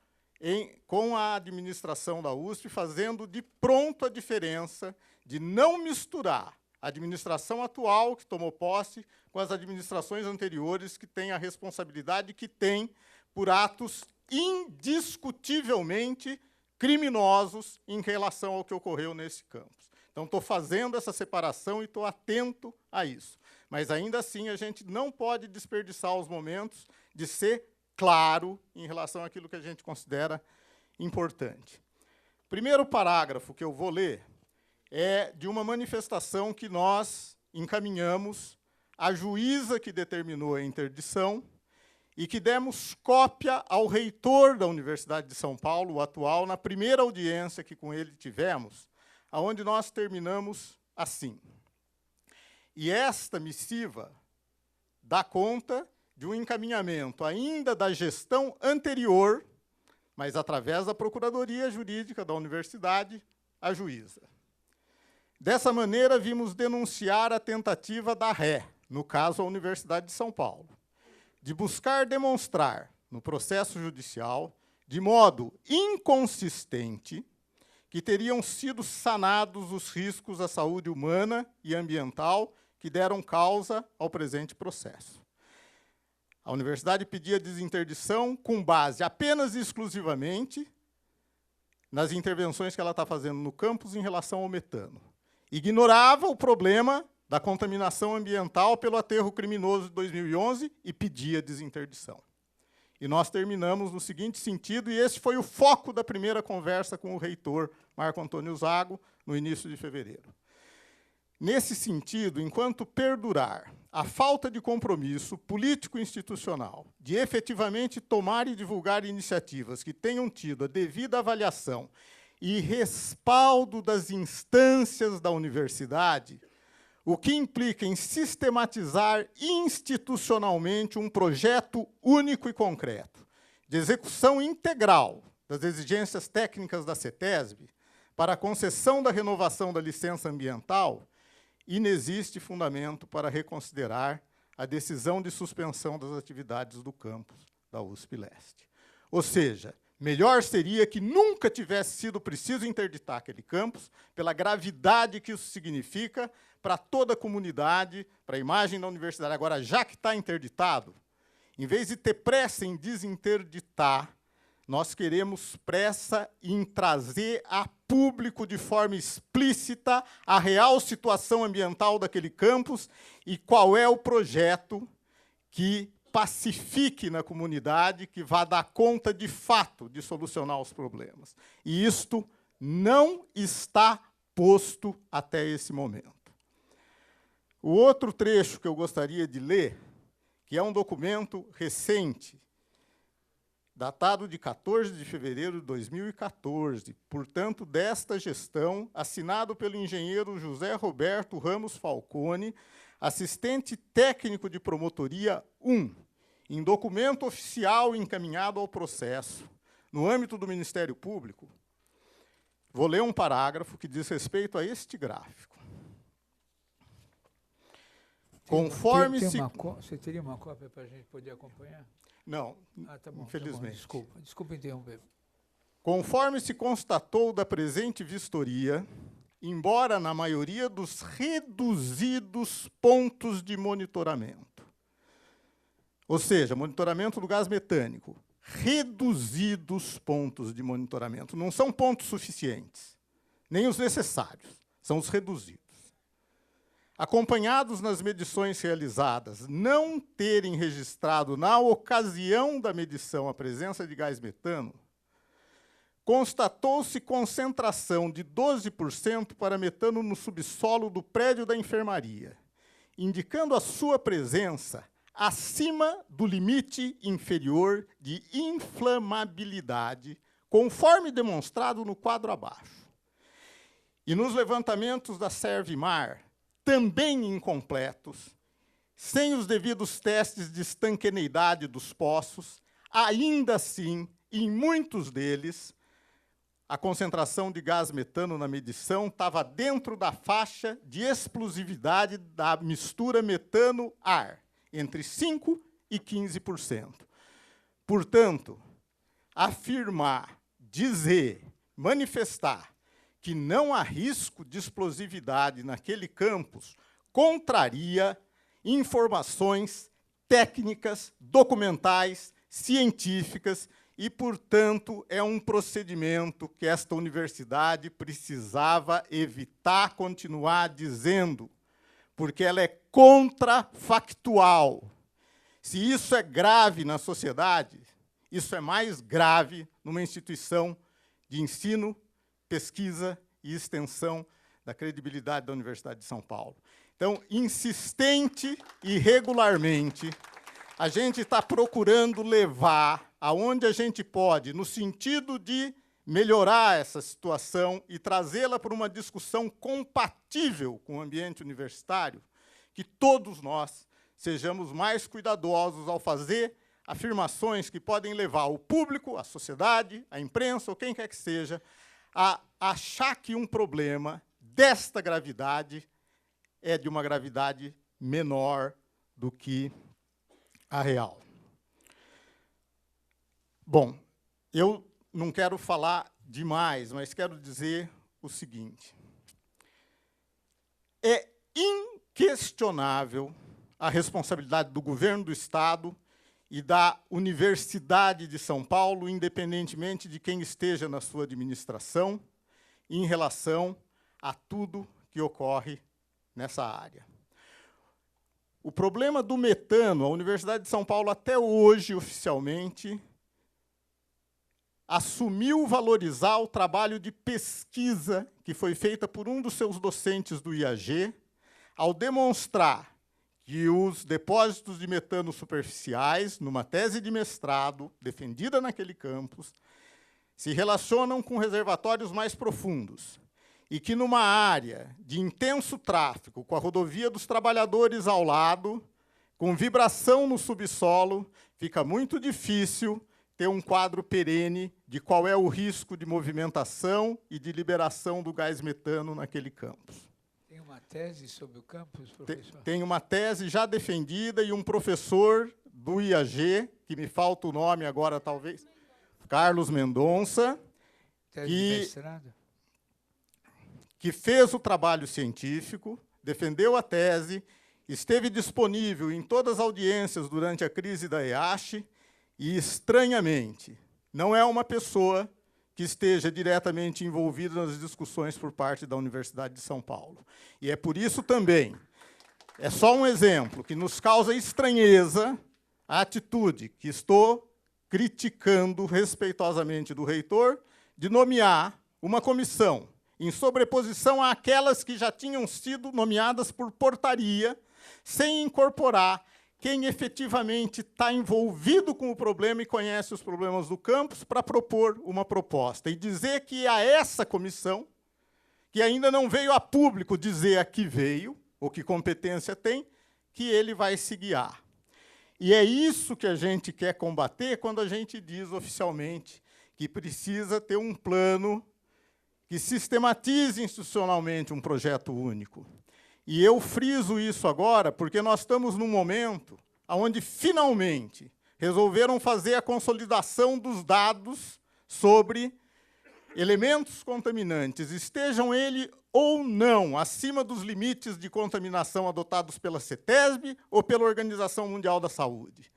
com a administração da USP, fazendo de pronto a diferença de não misturar a administração atual, que tomou posse, com as administrações anteriores, que têm a responsabilidade que têm por atos indiscutivelmente criminosos em relação ao que ocorreu nesse campus. Então, estou fazendo essa separação e estou atento a isso. Mas, ainda assim, a gente não pode desperdiçar os momentos de ser claro em relação àquilo que a gente considera importante. Primeiro parágrafo que eu vou ler é de uma manifestação que nós encaminhamos à juíza que determinou a interdição e que demos cópia ao reitor da Universidade de São Paulo, o atual, na primeira audiência que com ele tivemos, aonde nós terminamos assim. E esta missiva dá conta de um encaminhamento ainda da gestão anterior, mas através da Procuradoria Jurídica da Universidade, à juíza. Dessa maneira, vimos denunciar a tentativa da ré, no caso a Universidade de São Paulo, de buscar demonstrar, no processo judicial, de modo inconsistente, que teriam sido sanados os riscos à saúde humana e ambiental que deram causa ao presente processo. A universidade pedia desinterdição com base apenas e exclusivamente nas intervenções que ela está fazendo no campus em relação ao metano. Ignorava o problema da contaminação ambiental pelo aterro criminoso de 2011 e pedia desinterdição. E nós terminamos no seguinte sentido, e esse foi o foco da primeira conversa com o reitor Marco Antônio Zago, no início de fevereiro. Nesse sentido, enquanto perdurar a falta de compromisso político-institucional de efetivamente tomar e divulgar iniciativas que tenham tido a devida avaliação e respaldo das instâncias da universidade, o que implica em sistematizar institucionalmente um projeto único e concreto, de execução integral das exigências técnicas da CETESB para a concessão da renovação da licença ambiental, inexiste fundamento para reconsiderar a decisão de suspensão das atividades do campus da USP Leste. Ou seja, melhor seria que nunca tivesse sido preciso interditar aquele campus, pela gravidade que isso significa para toda a comunidade, para a imagem da universidade. Agora, já que está interditado, em vez de ter pressa em desinterditar, nós queremos pressa em trazer a público de forma explícita a real situação ambiental daquele campus e qual é o projeto que pacifique na comunidade, que vá dar conta, de fato, de solucionar os problemas. E isto não está posto até esse momento. O outro trecho que eu gostaria de ler, que é um documento recente, datado de 14 de fevereiro de 2014, portanto, desta gestão, assinado pelo engenheiro José Roberto Ramos Falcone, assistente técnico de promotoria 1, em documento oficial encaminhado ao processo, no âmbito do Ministério Público. Vou ler um parágrafo que diz respeito a este gráfico. Conforme se... Você teria uma cópia para a gente poder acompanhar? Não, Tá bom, infelizmente. Tá bom, desculpa interromper. Conforme se constatou da presente vistoria, embora na maioria dos reduzidos pontos de monitoramento, ou seja, monitoramento do gás metânico, reduzidos pontos de monitoramento, não são pontos suficientes, nem os necessários, são os reduzidos. Acompanhados nas medições realizadas, não terem registrado, na ocasião da medição, a presença de gás metano, constatou-se concentração de 12% para metano no subsolo do prédio da enfermaria, indicando a sua presença acima do limite inferior de inflamabilidade, conforme demonstrado no quadro abaixo. E nos levantamentos da Servimar, também incompletos, sem os devidos testes de estanqueidade dos poços, ainda assim, em muitos deles, a concentração de gás metano na medição estava dentro da faixa de explosividade da mistura metano-ar, entre 5% e 15%. Portanto, afirmar, dizer, manifestar que não há risco de explosividade naquele campus contraria informações técnicas, documentais, científicas, e, portanto, é um procedimento que esta universidade precisava evitar continuar dizendo, porque ela é contrafactual. Se isso é grave na sociedade, isso é mais grave numa instituição de ensino, pesquisa e extensão da credibilidade da Universidade de São Paulo. Então, insistente e regularmente, a gente está procurando levar aonde a gente pode, no sentido de melhorar essa situação e trazê-la para uma discussão compatível com o ambiente universitário, que todos nós sejamos mais cuidadosos ao fazer afirmações que podem levar o público, a sociedade, a imprensa, ou quem quer que seja, a achar que um problema desta gravidade é de uma gravidade menor do que a real. Bom, eu não quero falar demais, mas quero dizer o seguinte. É inquestionável inquestionável a responsabilidade do governo do Estado e da Universidade de São Paulo, independentemente de quem esteja na sua administração, em relação a tudo que ocorre nessa área. O problema do metano, a Universidade de São Paulo, até hoje, oficialmente, assumiu valorizar o trabalho de pesquisa que foi feita por um dos seus docentes do IAG, ao demonstrar que os depósitos de metano superficiais, numa tese de mestrado, defendida naquele campus, se relacionam com reservatórios mais profundos, e que numa área de intenso tráfego, com a rodovia dos trabalhadores ao lado, com vibração no subsolo, fica muito difícil ter um quadro perene de qual é o risco de movimentação e de liberação do gás metano naquele campus. Tem uma tese sobre o campus, professor? Tem uma tese já defendida e um professor do IAG, que me falta o nome agora, talvez, Carlos Mendonça, Tese de mestrado? que fez o trabalho científico, defendeu a tese, esteve disponível em todas as audiências durante a crise da EASH e, estranhamente, não é uma pessoa que esteja diretamente envolvida nas discussões por parte da Universidade de São Paulo. E é por isso também, é só um exemplo, que nos causa estranheza a atitude que estou criticando respeitosamente do reitor de nomear uma comissão em sobreposição àquelas que já tinham sido nomeadas por portaria, sem incorporar quem efetivamente está envolvido com o problema e conhece os problemas do campus para propor uma proposta. E dizer que a essa comissão, que ainda não veio a público dizer a que veio, ou que competência tem, que ele vai se guiar. E é isso que a gente quer combater quando a gente diz oficialmente que precisa ter um plano que sistematize institucionalmente um projeto único. E eu friso isso agora porque nós estamos num momento onde, finalmente, resolveram fazer a consolidação dos dados sobre elementos contaminantes, estejam eles ou não acima dos limites de contaminação adotados pela CETESB ou pela Organização Mundial da Saúde.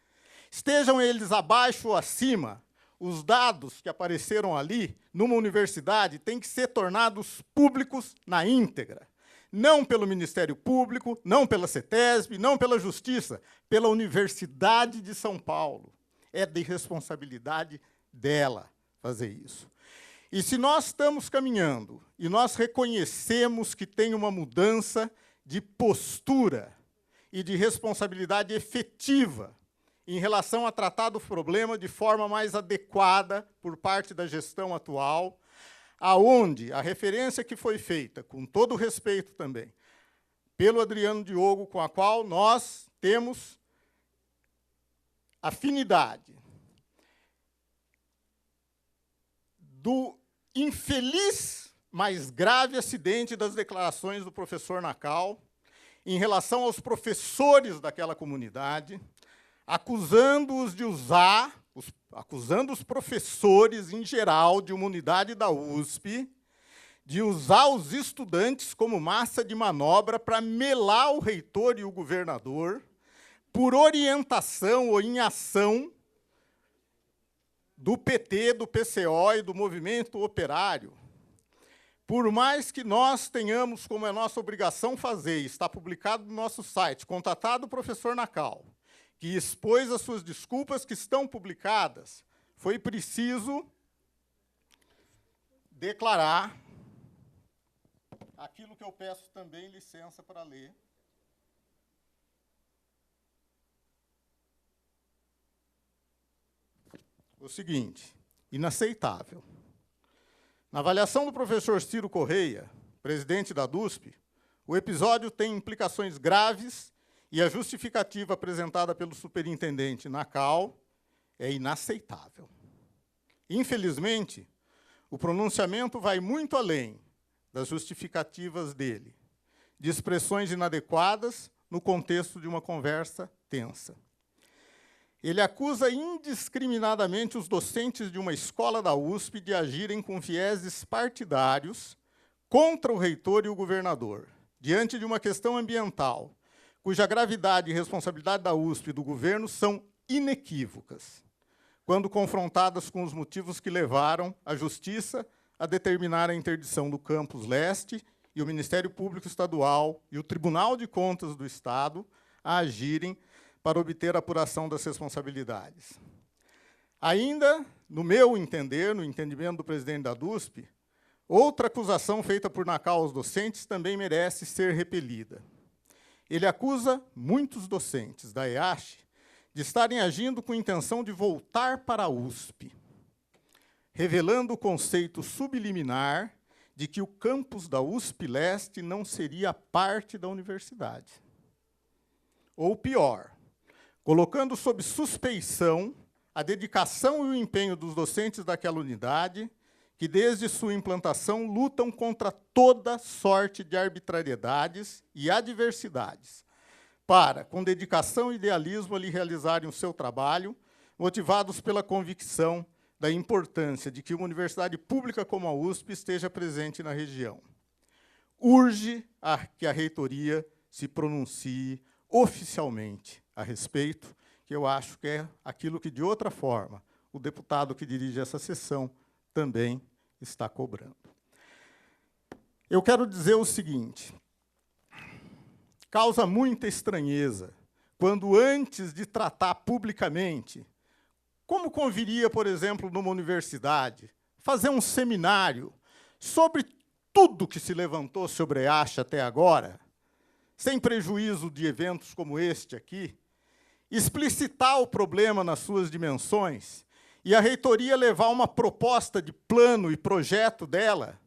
Estejam eles abaixo ou acima, os dados que apareceram ali, numa universidade, têm que ser tornados públicos na íntegra. Não pelo Ministério Público, não pela CETESB, não pela Justiça, pela Universidade de São Paulo. É de responsabilidade dela fazer isso. E se nós estamos caminhando, e nós reconhecemos que tem uma mudança de postura e de responsabilidade efetiva em relação a tratar do problema de forma mais adequada por parte da gestão atual, aonde a referência que foi feita, com todo o respeito também, pelo Adriano Diogo, com a qual nós temos afinidade, do infeliz, mas grave acidente das declarações do professor Nacal em relação aos professores daquela comunidade, acusando-os de usar, acusando os professores em geral de uma unidade da USP, de usar os estudantes como massa de manobra para melar o reitor e o governador, por orientação ou em ação do PT, do PCO e do movimento operário. Por mais que nós tenhamos, como é nossa obrigação fazer, está publicado no nosso site, contatado o professor Nacal, que expôs as suas desculpas que estão publicadas, foi preciso declarar aquilo que eu peço também licença para ler. O seguinte, inaceitável. Na avaliação do professor Ciro Correia, presidente da DUSP, o episódio tem implicações graves e a justificativa apresentada pelo superintendente Nacal é inaceitável. Infelizmente, o pronunciamento vai muito além das justificativas dele, de expressões inadequadas no contexto de uma conversa tensa. Ele acusa indiscriminadamente os docentes de uma escola da USP de agirem com vieses partidários contra o reitor e o governador, diante de uma questão ambiental, cuja gravidade e responsabilidade da USP e do governo são inequívocas, quando confrontadas com os motivos que levaram a Justiça a determinar a interdição do Campus Leste e o Ministério Público Estadual e o Tribunal de Contas do Estado a agirem para obter a apuração das responsabilidades. Ainda, no meu entender, no entendimento do presidente da DUSP, outra acusação feita por Nacau aos docentes também merece ser repelida. Ele acusa muitos docentes da EASH de estarem agindo com intenção de voltar para a USP, revelando o conceito subliminar de que o campus da USP Leste não seria parte da universidade. Ou pior, colocando sob suspeição a dedicação e o empenho dos docentes daquela unidade, que desde sua implantação lutam contra toda sorte de arbitrariedades e adversidades, para, com dedicação e idealismo, ali realizarem o seu trabalho, motivados pela convicção da importância de que uma universidade pública como a USP esteja presente na região. Urge que a reitoria se pronuncie oficialmente a respeito, que eu acho que é aquilo que, de outra forma, o deputado que dirige essa sessão também está cobrando. Eu quero dizer o seguinte: causa muita estranheza quando, antes de tratar publicamente, como conviria, por exemplo, numa universidade, fazer um seminário sobre tudo que se levantou sobre a EASH até agora, sem prejuízo de eventos como este aqui, explicitar o problema nas suas dimensões e a reitoria levar uma proposta de plano e projeto dela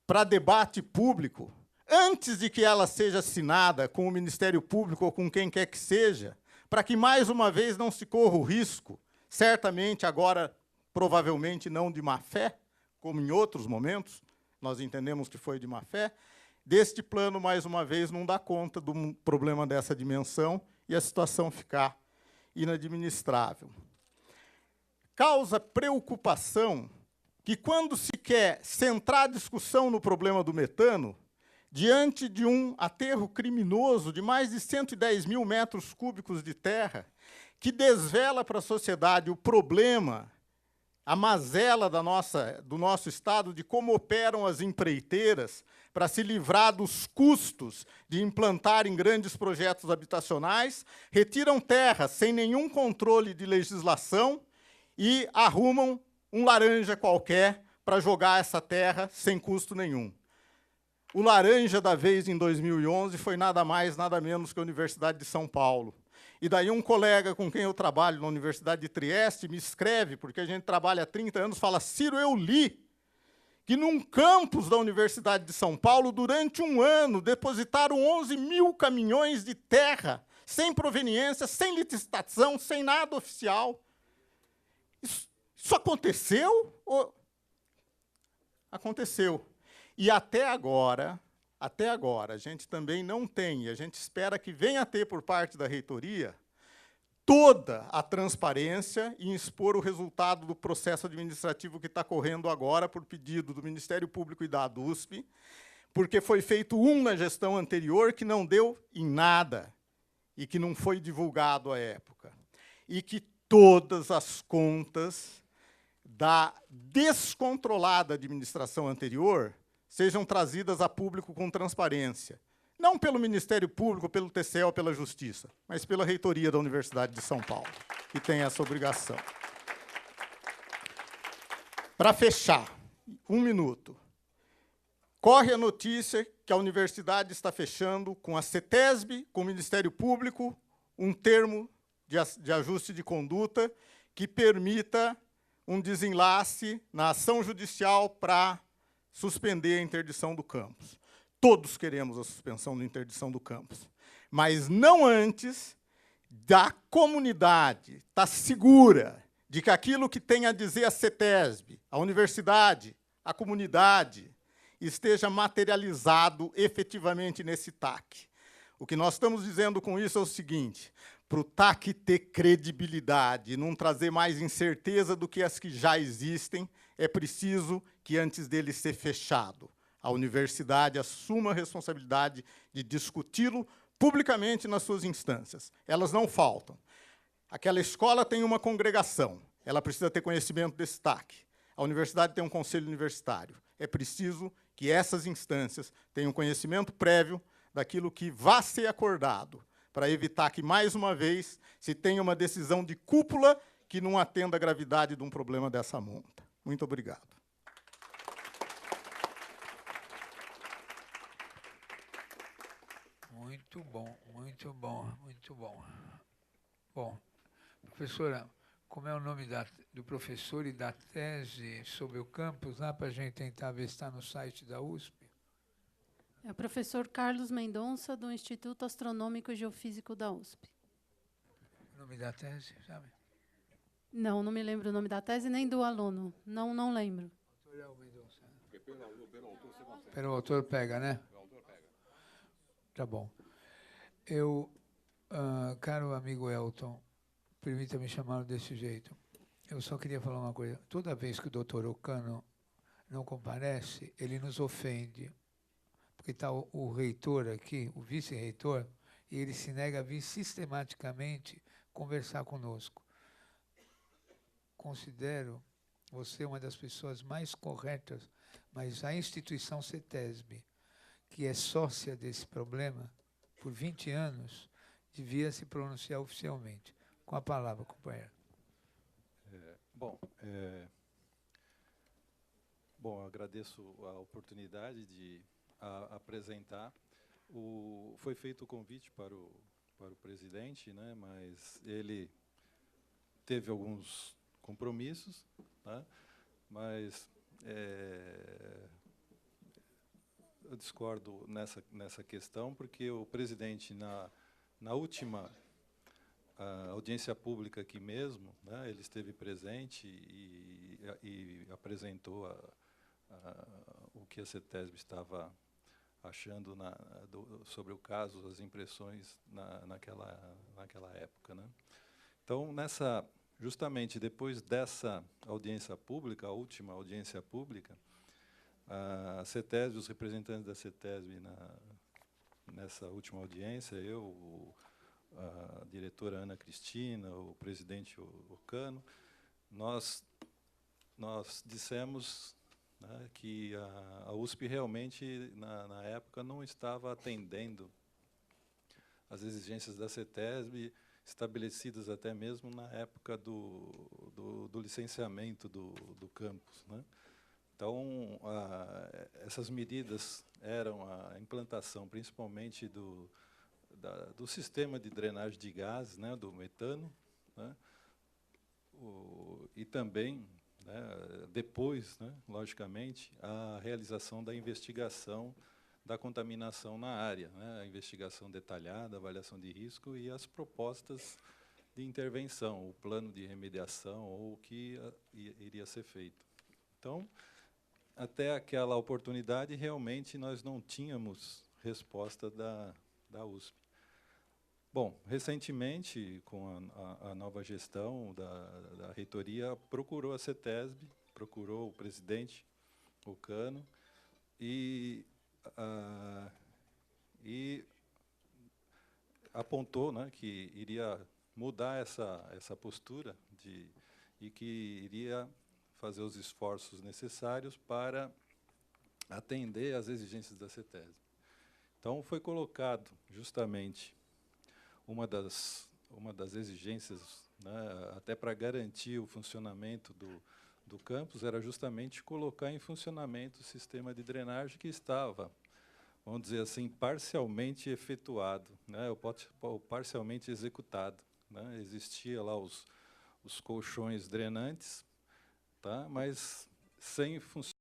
para debate público, antes de que ela seja assinada com o Ministério Público ou com quem quer que seja, para que, mais uma vez, não se corra o risco, certamente agora, provavelmente não de má-fé, como em outros momentos, nós entendemos que foi de má-fé, deste plano, mais uma vez, não dá conta de um problema dessa dimensão e a situação ficar inadministrável. Causa preocupação que, quando se quer centrar a discussão no problema do metano, diante de um aterro criminoso de mais de 110 mil metros cúbicos de terra, que desvela para a sociedade o problema, a mazela do nosso Estado, de como operam as empreiteiras para se livrar dos custos de implantarem grandes projetos habitacionais, retiram terra sem nenhum controle de legislação e arrumam um laranja qualquer para jogar essa terra sem custo nenhum. O laranja da vez, em 2011, foi nada mais, nada menos que a Universidade de São Paulo. E daí um colega com quem eu trabalho na Universidade de Trieste me escreve, porque a gente trabalha há 30 anos, fala: Ciro, eu li que num campus da Universidade de São Paulo, durante um ano, depositaram 11 mil caminhões de terra, sem proveniência, sem licitação, sem nada oficial. Isso aconteceu? Aconteceu. E até agora, a gente também não tem, e a gente espera que venha a ter por parte da reitoria, toda a transparência em expor o resultado do processo administrativo que está correndo agora por pedido do Ministério Público e da DUSP, porque foi feito na gestão anterior que não deu em nada e que não foi divulgado à época. E que todas as contas da descontrolada administração anterior sejam trazidas a público com transparência. Não pelo Ministério Público, pelo TCE ou pela Justiça, mas pela reitoria da Universidade de São Paulo, que tem essa obrigação. Para fechar, 1 minuto. Corre a notícia que a universidade está fechando com a CETESB, com o Ministério Público, um termo de ajuste de conduta que permita um desenlace na ação judicial para suspender a interdição do campus. Todos queremos a suspensão da interdição do campus, mas não antes da comunidade estar segura de que aquilo que tem a dizer a CETESB, a universidade, a comunidade, esteja materializado efetivamente nesse TAC. O que nós estamos dizendo com isso é o seguinte: para o TAC ter credibilidade e não trazer mais incerteza do que as que já existem, é preciso que, antes dele ser fechado, a universidade assuma a responsabilidade de discuti-lo publicamente nas suas instâncias. Elas não faltam. Aquela escola tem uma congregação, ela precisa ter conhecimento desse TAC. A universidade tem um conselho universitário. É preciso que essas instâncias tenham conhecimento prévio daquilo que vai ser acordado, para evitar que, mais uma vez, se tenha uma decisão de cúpula que não atenda à gravidade de um problema dessa monta. Muito obrigado. Muito bom, muito bom, muito bom. Bom, professora, como é o nome do professor e da tese sobre o campus, lá para a gente tentar ver se está no site da USP? É o professor Carlos Mendonça, do Instituto Astronômico e Geofísico da USP. O nome da tese, sabe? Não, não me lembro o nome da tese nem do aluno. Não, não lembro. Pelo autor pega, né? Tá bom. Caro amigo Elton, permita-me chamá-lo desse jeito. Eu só queria falar uma coisa. Toda vez que o doutor Ocano não comparece, ele nos ofende. Porque está o reitor aqui, o vice-reitor, e ele se nega a vir sistematicamente conversar conosco. Considero você uma das pessoas mais corretas, mas a instituição CETESB, que é sócia desse problema por 20 anos, devia se pronunciar oficialmente. Com a palavra, companheiro. Agradeço a oportunidade de apresentar. Foi feito o convite para o presidente, né, mas ele teve alguns compromissos, tá? Mas eu discordo nessa questão, porque o presidente, na última audiência pública aqui mesmo, né, ele esteve presente e apresentou o que a CETESB estava achando sobre o caso, as impressões naquela época, né? Então, justamente depois dessa audiência pública, a última audiência pública, a CETESB, os representantes da CETESB nessa última audiência, a diretora Ana Cristina, o presidente Ocano, nós dissemos, né, que a USP realmente, na época, não estava atendendo às exigências da CETESB, estabelecidas até mesmo na época do licenciamento do campus, né? Então, essas medidas eram a implantação, principalmente, do sistema de drenagem de gases, né, do metano, né, e também, né, depois, né, logicamente, a realização da investigação da contaminação na área, né, a investigação detalhada, a avaliação de risco e as propostas de intervenção, o plano de remediação ou o que iria ser feito. Então, até aquela oportunidade, realmente, nós não tínhamos resposta da USP. Bom, recentemente, com a nova gestão da reitoria, procurou a CETESB, procurou o presidente Ocano e apontou, né, que iria mudar essa postura e que iria fazer os esforços necessários para atender às exigências da CETESB. Então, foi colocado justamente uma das exigências, né, até para garantir o funcionamento do campus, era justamente colocar em funcionamento o sistema de drenagem que estava, vamos dizer assim, parcialmente efetuado, né, ou parcialmente executado, né? Existia lá os colchões drenantes, tá, mas sem funcionamento